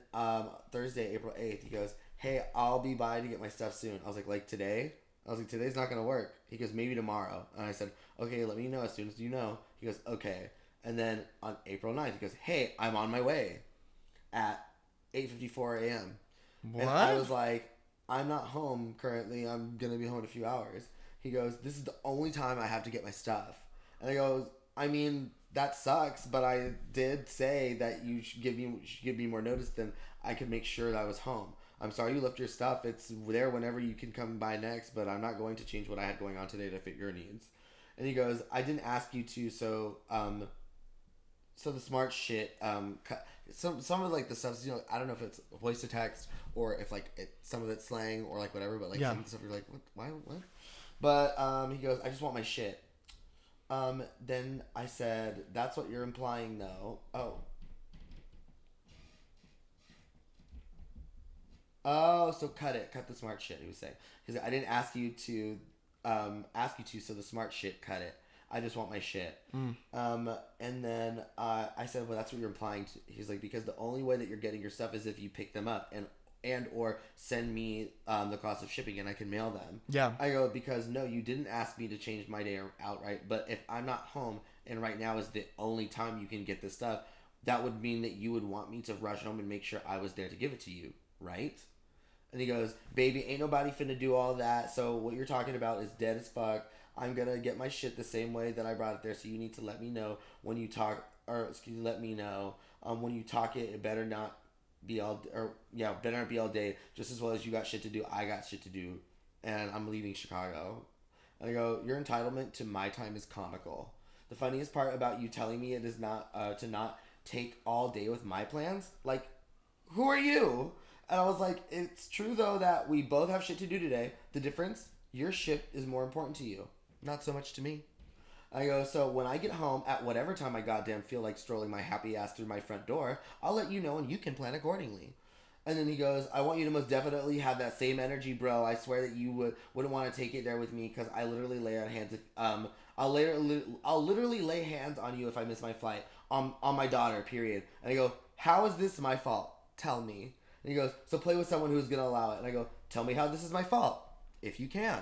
Thursday, April 8th, he goes, hey, I'll be by to get my stuff soon. I was like today? I was like, today's not going to work. He goes, maybe tomorrow. And I said, okay, let me know as soon as you know. He goes, okay. And then on April 9th, he goes, hey, I'm on my way at 8:54 a.m. What? And I was like, I'm not home currently. I'm going to be home in a few hours. He goes, this is the only time I have to get my stuff. And I goes, I mean, that sucks, but I did say that you should give me more notice than I could make sure that I was home. I'm sorry you left your stuff. It's there whenever you can come by next, but I'm not going to change what I had going on today to fit your needs. And he goes, I didn't ask you to, so the smart shit, some of like the stuff, you know, I don't know if it's voice to text or if like some of it's slang or like whatever, but like some of the stuff you're like, what? But he goes, I just want my shit. Then I said, that's what you're implying though. Oh, so cut the smart shit, he was saying. He said, I didn't ask you to, so the smart shit, cut it. I just want my shit. And then I said, well, that's what you're implying. He's like, because the only way that you're getting your stuff is if you pick them up and or send me the cost of shipping and I can mail them. Yeah. I go, because no, you didn't ask me to change my day outright. But if I'm not home and right now is the only time you can get this stuff, that would mean that you would want me to rush home and make sure I was there to give it to you, right? And he goes, baby, ain't nobody finna do all that. So what you're talking about is dead as fuck. I'm gonna get my shit the same way that I brought it there. So you need to let me know when you talk, let me know when you talk it. It better not be better not be all day. Just as well as you got shit to do, I got shit to do, and I'm leaving Chicago. And I go, your entitlement to my time is comical. The funniest part about you telling me it is not to not take all day with my plans. Like, who are you? And I was like, it's true though that we both have shit to do today. The difference, your shit is more important to you. Not so much to me. I go, so when I get home at whatever time I goddamn feel like strolling my happy ass through my front door, I'll let you know and you can plan accordingly. And then he goes, I want you to most definitely have that same energy, bro. I swear that you wouldn't want to take it there with me because I literally lay on hands. I'll literally lay hands on you if I miss my flight on my daughter. Period. And I go, how is this my fault? Tell me. And he goes, so play with someone who's gonna allow it. And I go, tell me how this is my fault, if you can.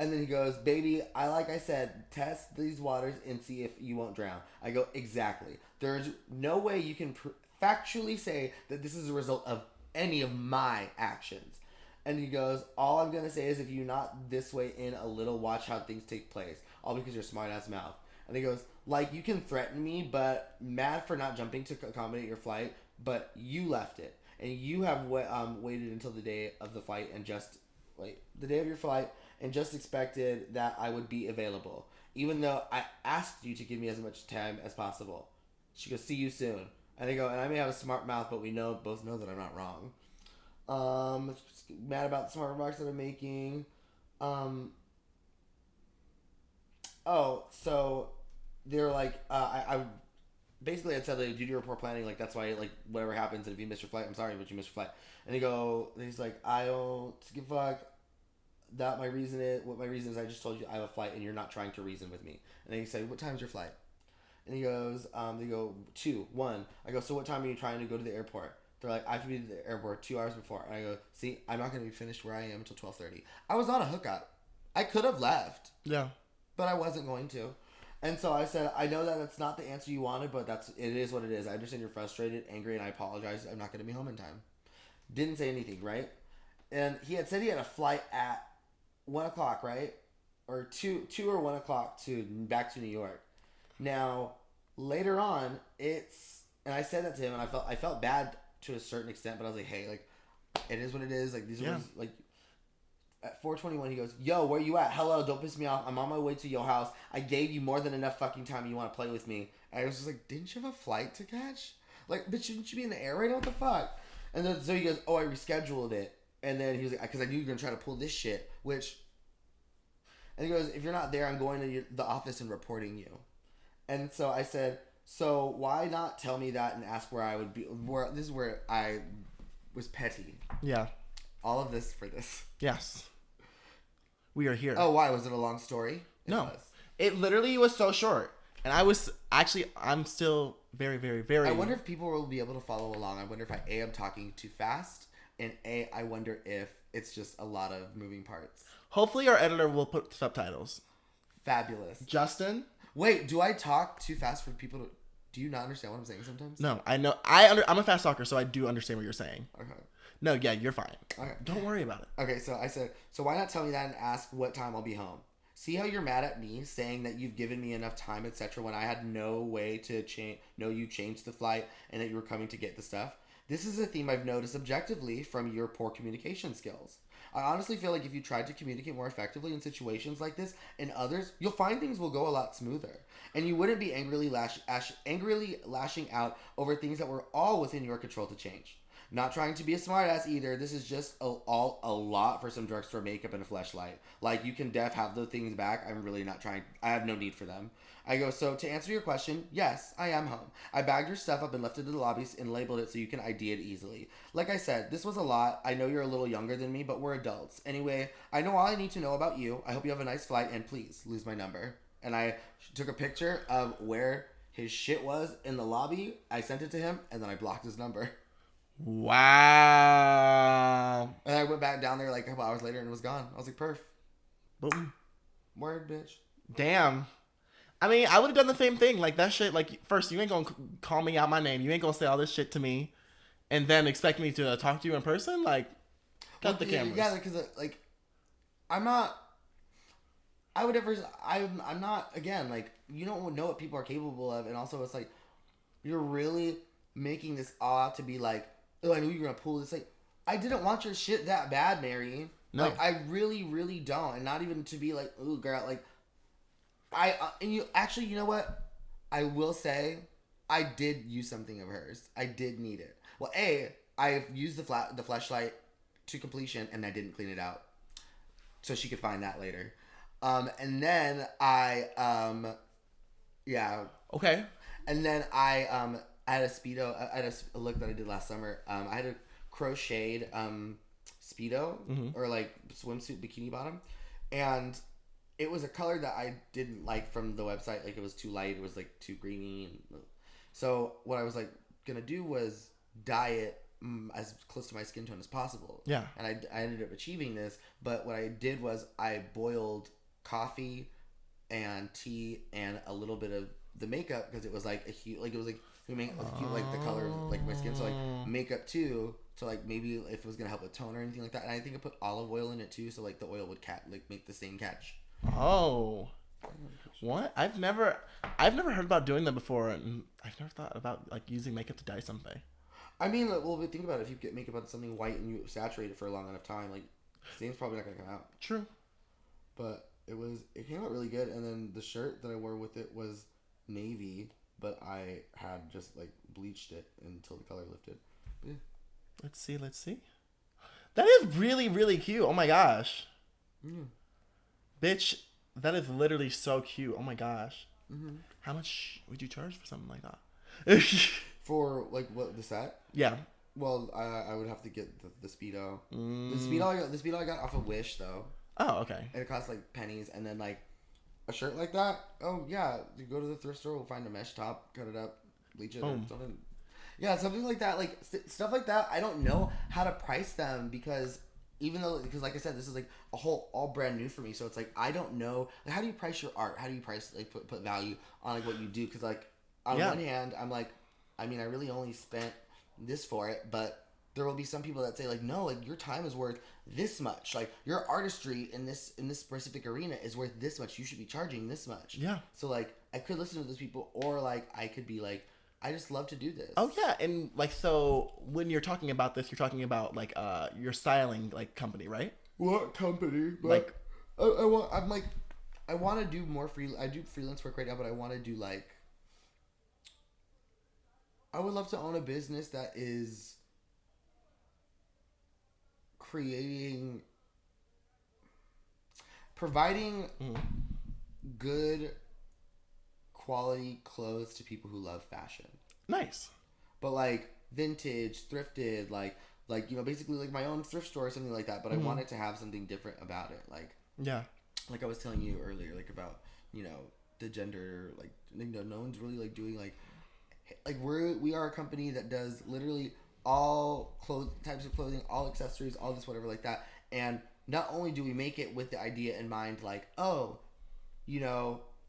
And then he goes, baby, like I said, test these waters and see if you won't drown. I go, exactly. There's no way you can factually say that this is a result of any of my actions. And he goes, all I'm going to say is if you not this way in a little, watch how things take place. All because your smart ass mouth. And he goes, like, you can threaten me, but mad for not jumping to accommodate your flight, but you left it. And you have waited until the day of the flight and the day of your flight and just expected that I would be available. Even though I asked you to give me as much time as possible. She goes, see you soon. And I go, and I may have a smart mouth, but we both know that I'm not wrong. Mad about the smart remarks that I'm making. So they're like, I basically had said, like, due to your poor planning, like, that's why, like, whatever happens, and if you miss your flight, I'm sorry, but you missed your flight. And he's like, I don't give a fuck. What my reason is, I just told you I have a flight, and you're not trying to reason with me. And then he said, what time's your flight? And he goes, they go, 2, 1. I go, so what time are you trying to go to the airport? They're like, I have to be at the airport 2 hours before. And I go, see, I'm not going to be finished where I am until 12:30. I was on a hookup. I could have left. Yeah. But I wasn't going to. And so I said, I know that that's not the answer you wanted, but it is what it is. I understand you're frustrated, angry, and I apologize. I'm not going to be home in time. Didn't say anything, right? And he had said he had a flight at 1 o'clock, right? Or 2 or 1 o'clock back to New York. Now, later on, and I said that to him, and I felt bad to a certain extent, but I was like, hey, like, it is what it is. Like, these are like, at 4:21, he goes, yo, where you at? Hello, don't piss me off. I'm on my way to your house. I gave you more than enough fucking time. You want to play with me? And I was just like, didn't you have a flight to catch? Like, bitch, shouldn't you be in the air right now? What the fuck? And then, so he goes, oh, I rescheduled it. And then he was like, because I knew you were going to try to pull this shit, and And he goes, if you're not there, I'm going to the office and reporting you. And so I said, so why not tell me that and ask where I would be? This is where I was petty. Yeah. All of this for this. Yes. We are here. Oh, why? Was it a long story? No. It literally was so short. And I'm still very, very, very... I wonder if people will be able to follow along. I wonder if I'm talking too fast. And I wonder if it's just a lot of moving parts. Hopefully our editor will put subtitles. Fabulous. Justin? Wait, do I talk too fast for people to... Do you not understand what I'm saying sometimes? No, I know. I'm a fast talker, so I do understand what you're saying. Okay. No, yeah, you're fine. Okay. Don't worry about it. Okay, so I said, so why not tell me that and ask what time I'll be home? See how you're mad at me, saying that you've given me enough time, etc., when I had no way to know you changed the flight and that you were coming to get the stuff? This is a theme I've noticed objectively from your poor communication skills. I honestly feel like if you tried to communicate more effectively in situations like this and others, you'll find things will go a lot smoother. And you wouldn't be angrily lashing out over things that were all within your control to change. Not trying to be a smartass either. This is just a lot for some drugstore makeup and a fleshlight. Like, you can have those things back. I'm really not trying. I have no need for them. I go, so to answer your question, yes, I am home. I bagged your stuff up and left it in the lobbies and labeled it so you can ID it easily. Like I said, this was a lot. I know you're a little younger than me, but we're adults. Anyway, I know all I need to know about you. I hope you have a nice flight, and please, lose my number. And I took a picture of where his shit was in the lobby. I sent it to him, and then I blocked his number. Wow. And I went back down there like a couple hours later and it was gone. I was like, perf. Boom. Word, bitch. Damn. I mean, I would have done the same thing. Like, that shit, like, first, you ain't gonna call me out my name. You ain't gonna say all this shit to me and then expect me to talk to you in person? Like, cut the cameras. Yeah, because, like, I'm not, I'm not, again, like, you don't know what people are capable of. And also, it's like, you're really making this all out to be like, oh, I knew you were going to pull this. Like, I didn't want your shit that bad, Mary. No. Like, I really, really don't. And not even to be like, ooh, girl, like, and you, actually, you know what? I will say, I did use something of hers. I did need it. Well, I used the flashlight to completion, and I didn't clean it out. So she could find that later. And then yeah. Okay. And then I had a Speedo. I had a look that I did last summer. I had a crocheted Speedo or like swimsuit bikini bottom, and it was a color that I didn't like from the website. Like, it was too light. It was like too greeny. So what I was like gonna do was dye it as close to my skin tone as possible. Yeah. And I ended up achieving this. But what I did was I boiled coffee and tea and a little bit of the makeup, because it was like a hue, like it was like like the color of like my skin, so like makeup too, so like maybe if it was gonna help with tone or anything like that. And I think I put olive oil in it too, so like the oil would make the same catch. Oh, what? I've never heard about doing that before, and I've never thought about like using makeup to dye something. I mean, well, think about it. If you get makeup on something white and you saturate it for a long enough time, like, stain's probably not gonna come out. True. But it came out really good. And then the shirt that I wore with it was navy, but I had just like bleached it until the color lifted. Yeah. Let's see. That is really, really cute. Oh my gosh. Yeah. Bitch, that is literally so cute. Oh my gosh. Mm-hmm. How much would you charge for something like that? For like what, the set? Yeah. Well, I would have to get the Speedo. The Speedo I got off of Wish though. Oh, okay. And it cost like pennies. And then like a shirt like that, oh yeah, you go to the thrift store, we'll find a mesh top, cut it up, bleach it, or something. Yeah, something like that, like stuff like that. I don't know how to price them because like I said, this is like all brand new for me. So it's like I don't know, like, how do you price your art? How do you price, like, put value on like what you do? Because like on one hand, I'm like, I mean, I really only spent this for it, but there will be some people that say like, no, like, your time is worth this much. Like, your artistry in this specific arena is worth this much. You should be charging this much. Yeah. So like, I could listen to those people, or like I could be like, I just love to do this. Oh yeah, and like, so when you're talking about this, you're talking about like your styling like company, right? What company? But like, I want to do more I do freelance work right now, but I want to do like, I would love to own a business that is providing good quality clothes to people who love fashion. Nice. But like vintage, thrifted, like basically like my own thrift store or something like that. But I wanted to have something different about it. Like like I was telling you earlier, like about the gender, like no one's really like doing like we are a company that does literally all types of clothing, all accessories, all this whatever like that. And not only do we make it with the idea in mind, like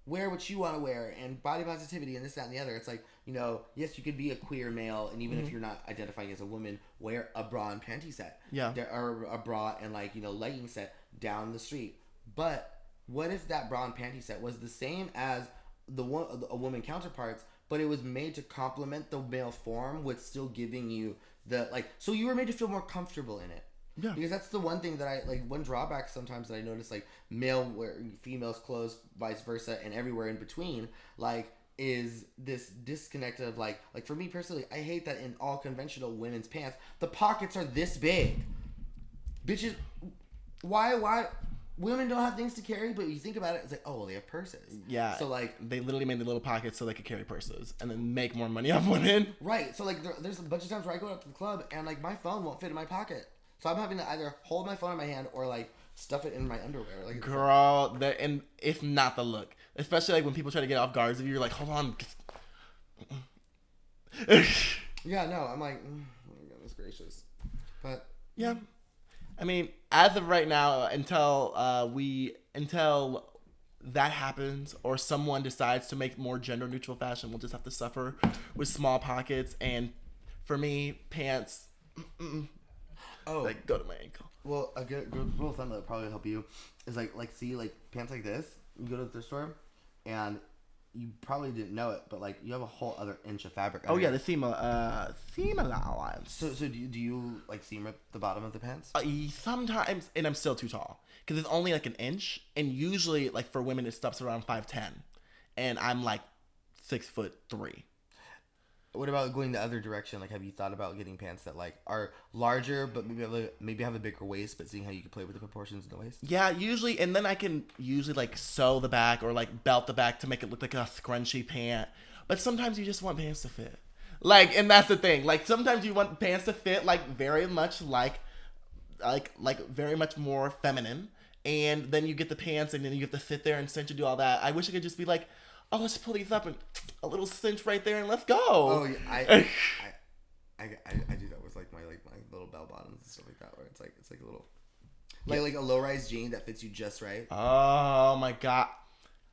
wear what you want to wear and body positivity and this, that, and the other. It's like, yes, you could be a queer male, and even if you're not identifying as a woman, wear a bra and panty set. Yeah. Or a bra and legging set down the street. But what if that bra and panty set was the same as a woman counterparts, but it was made to complement the male form with still giving you so you were made to feel more comfortable in it. Yeah. Because that's the one thing that one drawback sometimes that I notice, male wearing females clothes, vice versa, and everywhere in between, is this disconnect of for me personally, I hate that in all conventional women's pants, the pockets are this big. Bitches, why women don't have things to carry, but you think about it, it's like, oh, well, they have purses. Yeah. So they literally made the little pockets so they could carry purses and then make more money off women. Right. So there's a bunch of times where I go out to the club and my phone won't fit in my pocket. So I'm having to either hold my phone in my hand or stuff it in my underwear. Girl, and if not the look, especially when people try to get off guards, if you're like, hold on. Yeah, no, I'm like, oh my goodness gracious. But yeah, I mean, as of right now, until that happens or someone decides to make more gender neutral fashion, we'll just have to suffer with small pockets. And for me, pants. Go to my ankle. Well, a good rule of thumb that would probably help you is see pants like this. You go to the thrift store, and you probably didn't know it, but you have a whole other inch of fabric. Oh yeah, the seam allowance. So do you seam rip the bottom of the pants? Sometimes, and I'm still too tall because it's only an inch, and usually for women it stops around 5'10", and I'm 6'3". What about going the other direction? Have you thought about getting pants that are larger but maybe have a bigger waist, but seeing how you can play with the proportions of the waist? Yeah, usually, and then I can usually sew the back or belt the back to make it look like a scrunchy pant. But sometimes you just want pants to fit. And that's the thing. Sometimes you want pants to fit very much very much more feminine, and then you get the pants and then you have to sit there and cinch and do all that. I wish it could just be oh, let's pull these up and a little cinch right there and let's go. Oh, yeah, I do that with my little bell bottoms and stuff like that, where it's a little like a low rise jean that fits you just right. Oh my god,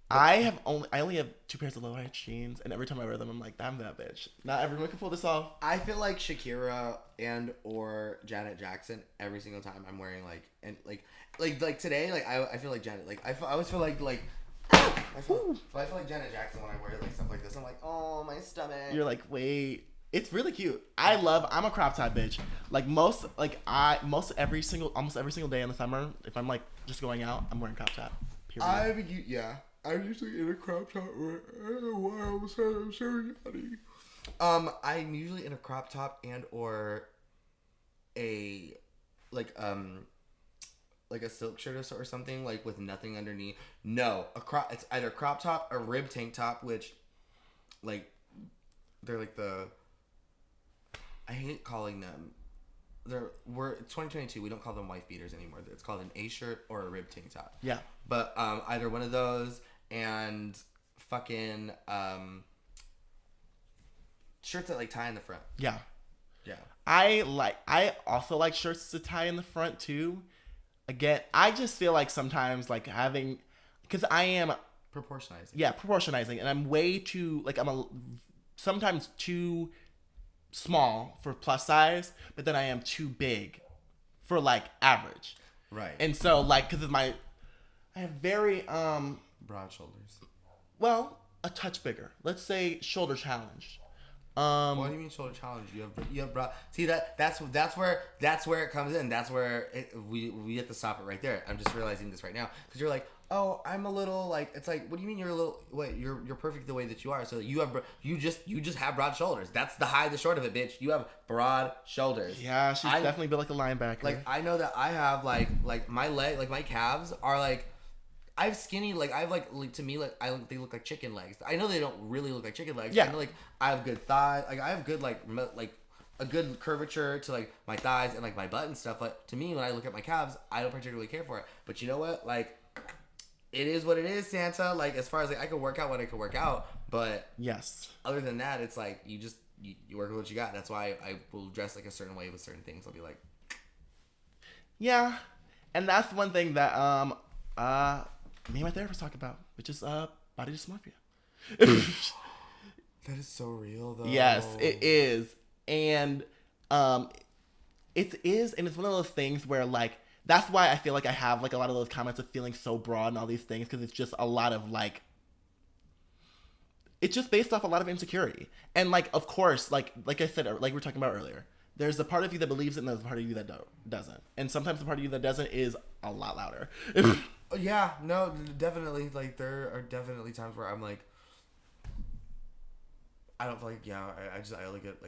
I only have 2 pairs of low rise jeans, and every time I wear them, I'm like, I'm that bitch. Not everyone can pull this off. I feel like Shakira and or Janet Jackson every single time I'm wearing today I feel like Janet I always feel like. I feel like Janet Jackson when I wear stuff like this. I'm like, oh, my stomach. You're like, wait. It's really cute. I'm a crop top bitch. Almost every single day in the summer, if I'm just going out, I'm wearing crop top. Period. I'm usually in a crop top. Wow, I'm so funny. I'm usually in a crop top and or a a silk shirt or something with nothing underneath. No, it's either crop top or rib tank top, which they're I hate calling them. It's 2022. We don't call them wife beaters anymore. It's called an A shirt or a rib tank top. Yeah. But either one of those and fucking shirts that tie in the front. Yeah. Yeah. I also like shirts to tie in the front too. Again, I just feel sometimes having, because I am proportionizing. Yeah, proportionizing, and I'm way too sometimes too small for plus size, but then I am too big for average. Right. And so because of I have very broad shoulders. Well, a touch bigger. Let's say shoulder challenged. What do you mean shoulder challenge? You have broad. See that's where it comes in. That's where we have to stop it right there. I'm just realizing this right now because you're oh, I'm a little it's what do you mean you're a little? Wait, you're perfect the way that you are. So you just have broad shoulders. That's the high, the short of it, bitch. You have broad shoulders. Yeah, she's definitely built like a linebacker. I know that I have my leg, my calves are I have skinny, like, I have, like to me, like, they look like chicken legs. I know they don't really look like chicken legs. Yeah. I know, like, I have good thigh. Like, I have good, like, a good curvature to, like, my thighs and, like, my butt and stuff. But to me, when I look at my calves, I don't particularly care for it. But you know what? Like, it is what it is, Santa. Like, as far as, like, I can work out when I can work out. But yes. Other than that, it's like, you work with what you got. That's why I will dress, like, a certain way with certain things. I'll be like... Yeah. And that's one thing that, me and my therapist talk about, which is, body dysmorphia. That is so real, though. Yes, it is. And, it is, and it's one of those things where, like, that's why I feel like I have, like, a lot of those comments of feeling so broad and all these things, because it's just a lot of, like, it's just based off a lot of insecurity. And, like, of course, like I said, like we were talking about earlier, there's a part of you that believes it and there's a part of you that doesn't. And sometimes the part of you that doesn't is a lot louder. Yeah, no, definitely. Like, there are definitely times where I'm like, I don't feel like, yeah, I look at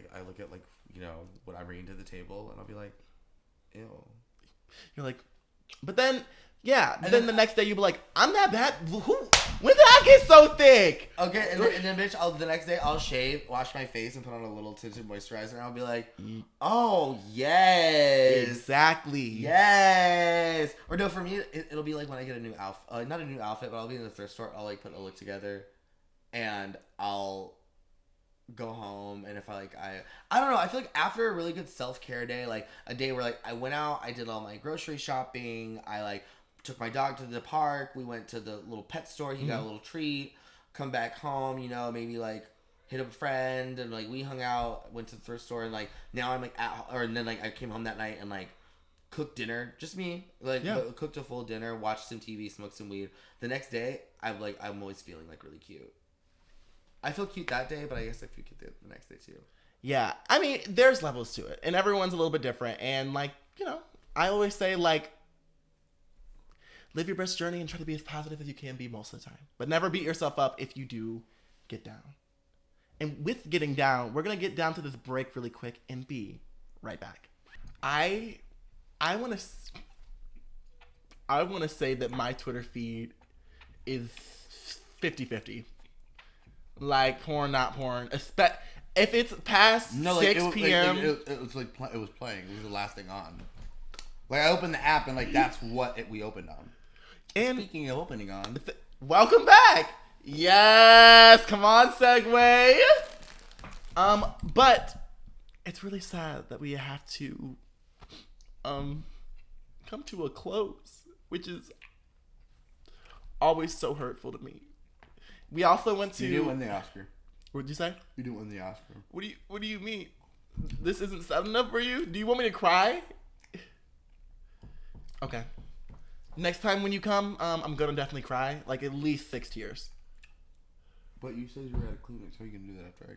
like, you know, what I'm bringing to the table, and I'll be like, ew. You're like, but then, yeah, and then the next day you'll be like, I'm that bad. When did I get so thick? Okay, and then bitch, the next day I'll shave, wash my face, and put on a little tinted moisturizer, and I'll be like, oh, yes. Exactly. Yes. Or no, for me, it'll be like when I get a new outfit, not a new outfit, but I'll be in the thrift store, I'll, like, put a look together, and I'll go home, and if I don't know, I feel like after a really good self-care day, like a day where, like, I went out, I did all my grocery shopping, I, like, took my dog to the park, we went to the little pet store, he got a little treat, come back home, you know, maybe, like, hit up a friend, and, like, we hung out, went to the thrift store, and, like, now I'm, like, and then, like, I came home that night and, like, cooked dinner, just me, like, cooked a full dinner, watched some TV, smoked some weed. The next day, I'm always feeling, like, really cute. I feel cute that day, but I guess I feel cute the next day too. Yeah. I mean, there's levels to it, and everyone's a little bit different. And, like, you know, I always say, like, live your best journey and try to be as positive as you can be most of the time. But never beat yourself up if you do get down. And with getting down, we're going to get down to this break really quick and be right back. I want to say that my Twitter feed is 50-50. Like, porn, not porn. If it's past 6 p.m. It was like it was playing. It was the last thing on. Like, I opened the app and, like, that's what we opened on. And speaking of opening on, welcome back. Yes, come on, segue. But it's really sad that we have to come to a close, which is always so hurtful to me. We also went to... You didn't win the Oscar. What'd you say? You didn't win the Oscar. What do you mean? This isn't sad enough for you? Do you want me to cry? Okay. Next time when you come, I'm gonna definitely cry. Like, at least 6 tears. But you said you were at a clinic, so you can do that after I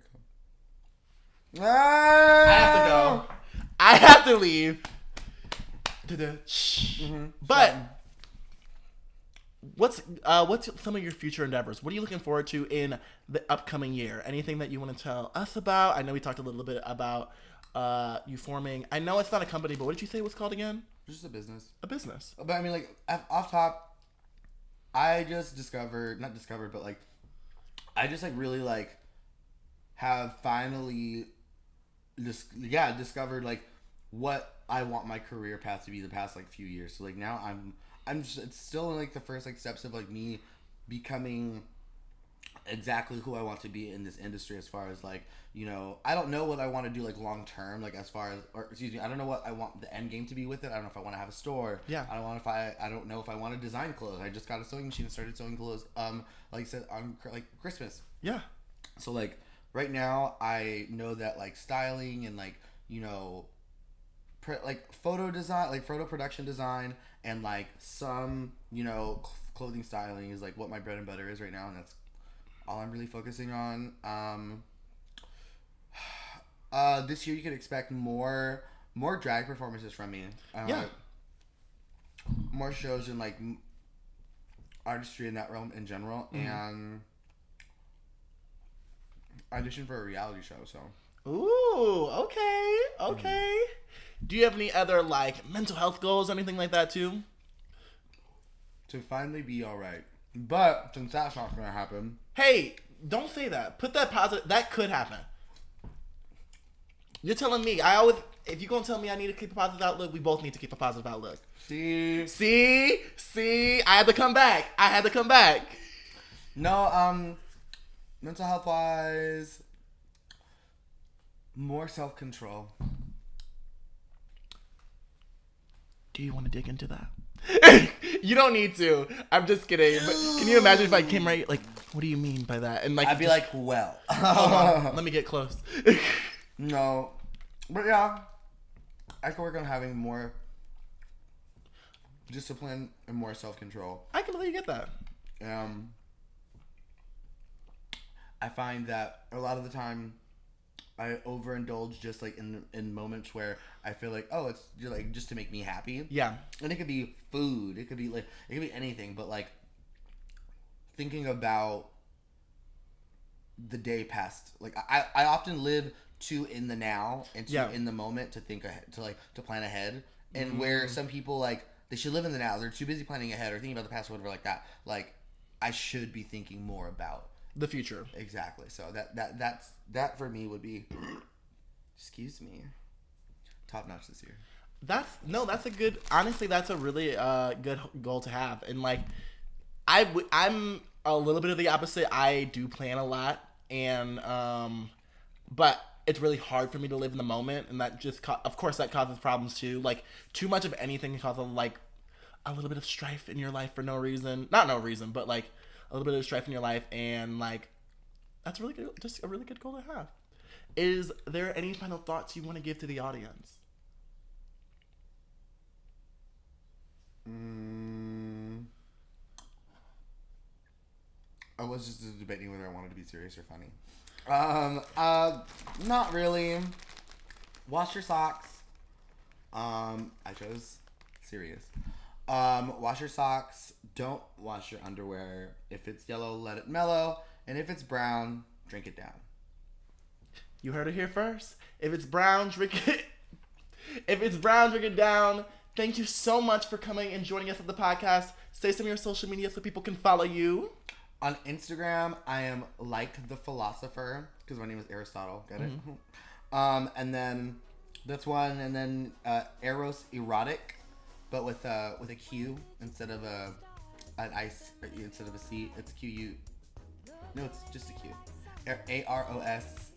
come. I have to go. I have to leave. Mm-hmm. But... What's some of your future endeavors? What are you looking forward to in the upcoming year? Anything that you want to tell us about? I know we talked a little bit about you forming. I know it's not a company, but what did you say it was called again? Just a business. A business. But I mean, like, off top, I just I just, like, really, like, have finally discovered, like, what I want my career path to be the past, like, few years. So, like, now I'm just, it's still in, like, the first, like, steps of, like, me becoming exactly who I want to be in this industry, as far as, like, you know, I don't know what I want to do, like, long term, like, as far as, or excuse me, I don't know what I want the end game to be with it. I don't know if I want to have a store. Yeah. I don't know if I want to design clothes. I just got a sewing machine and started sewing clothes, like I said, on, like, Christmas. Yeah. So, like, right now, I know that, like, styling and, like, you know, like, photo design, like, photo production design, and, like, some, you know, clothing styling is, like, what my bread and butter is right now, and that's all I'm really focusing on. This year you can expect more drag performances from me. Yeah. More shows in, like, artistry in that realm in general, and audition for a reality show, so. Ooh, okay. Do you have any other, like, mental health goals or anything like that too? to finally be all right. But since that's not gonna happen, hey, don't say that. Put that positive. That could happen. You're telling me. If you're gonna tell me I need to keep a positive outlook, we both need to keep a positive outlook. See. I had to come back. No, mental health wise, more self-control. Do you want to dig into that? You don't need to. I'm just kidding. But can you imagine if I came right, like, what do you mean by that? And like, I'd be like, well. Hold on, let me get close. No. But yeah, I can work on having more discipline and more self-control. I completely get that. I find that a lot of the time I overindulge just like in moments where I feel like, oh, it's like just to make me happy. Yeah. And it could be food. It could be anything, but like thinking about the day past. Like I often live too in the now and too in the moment to think ahead, to plan ahead. And where some people like they should live in the now. They're too busy planning ahead or thinking about the past or whatever like that. Like I should be thinking more about the future. Exactly. So that for me would be excuse me, top notch this year. That's a good, honestly, that's a really good goal to have. And like I'm a little bit of the opposite. I do plan a lot, and but it's really hard for me to live in the moment, and that just of course that causes problems too. Like too much of anything can cause like a little bit of strife in your life for no reason. Not no reason, but like a little bit of strife in your life, and like that's really good, just a really good goal to have. Is there any final thoughts you want to give to the audience? I was just debating whether I wanted to be serious or funny. Not really. Wash your socks. I chose serious. Wash your socks. Don't wash your underwear. If it's yellow, let it mellow. And if it's brown, drink it down. You heard it here first. If it's brown, drink it. If it's brown, drink it down. Thank you so much for coming and joining us at the podcast. Say some of your social media so people can follow you. On Instagram, I am like the philosopher because my name is Aristotle. Get it? And then that's one. And then Eros Erotic, but with a Q instead of an I instead of a C. It's QU. No, it's just a Q. AROSETIQ.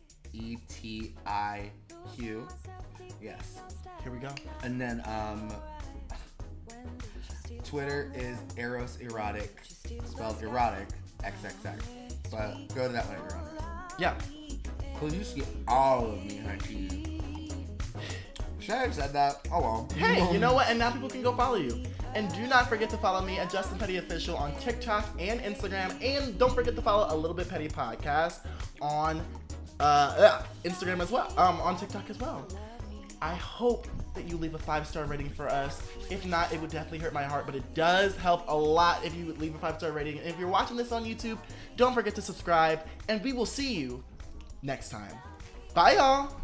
Yes. Here we go. And then Twitter is Eros Erotic, spelled erotic, XXX. But go to that one if you're on it. Yeah. Cause you see all of me, honey. Should I have said that? Oh well. Hey, you know what? And now people can go follow you. And do not forget to follow me at JustinPettyOfficial on TikTok and Instagram. And don't forget to follow ALittleBitPettyPodcast on Instagram as well. On TikTok as well. I hope that you leave a 5-star rating for us. If not, it would definitely hurt my heart, but it does help a lot if you would leave a 5-star rating. And if you're watching this on YouTube, don't forget to subscribe, and we will see you next time. Bye, y'all.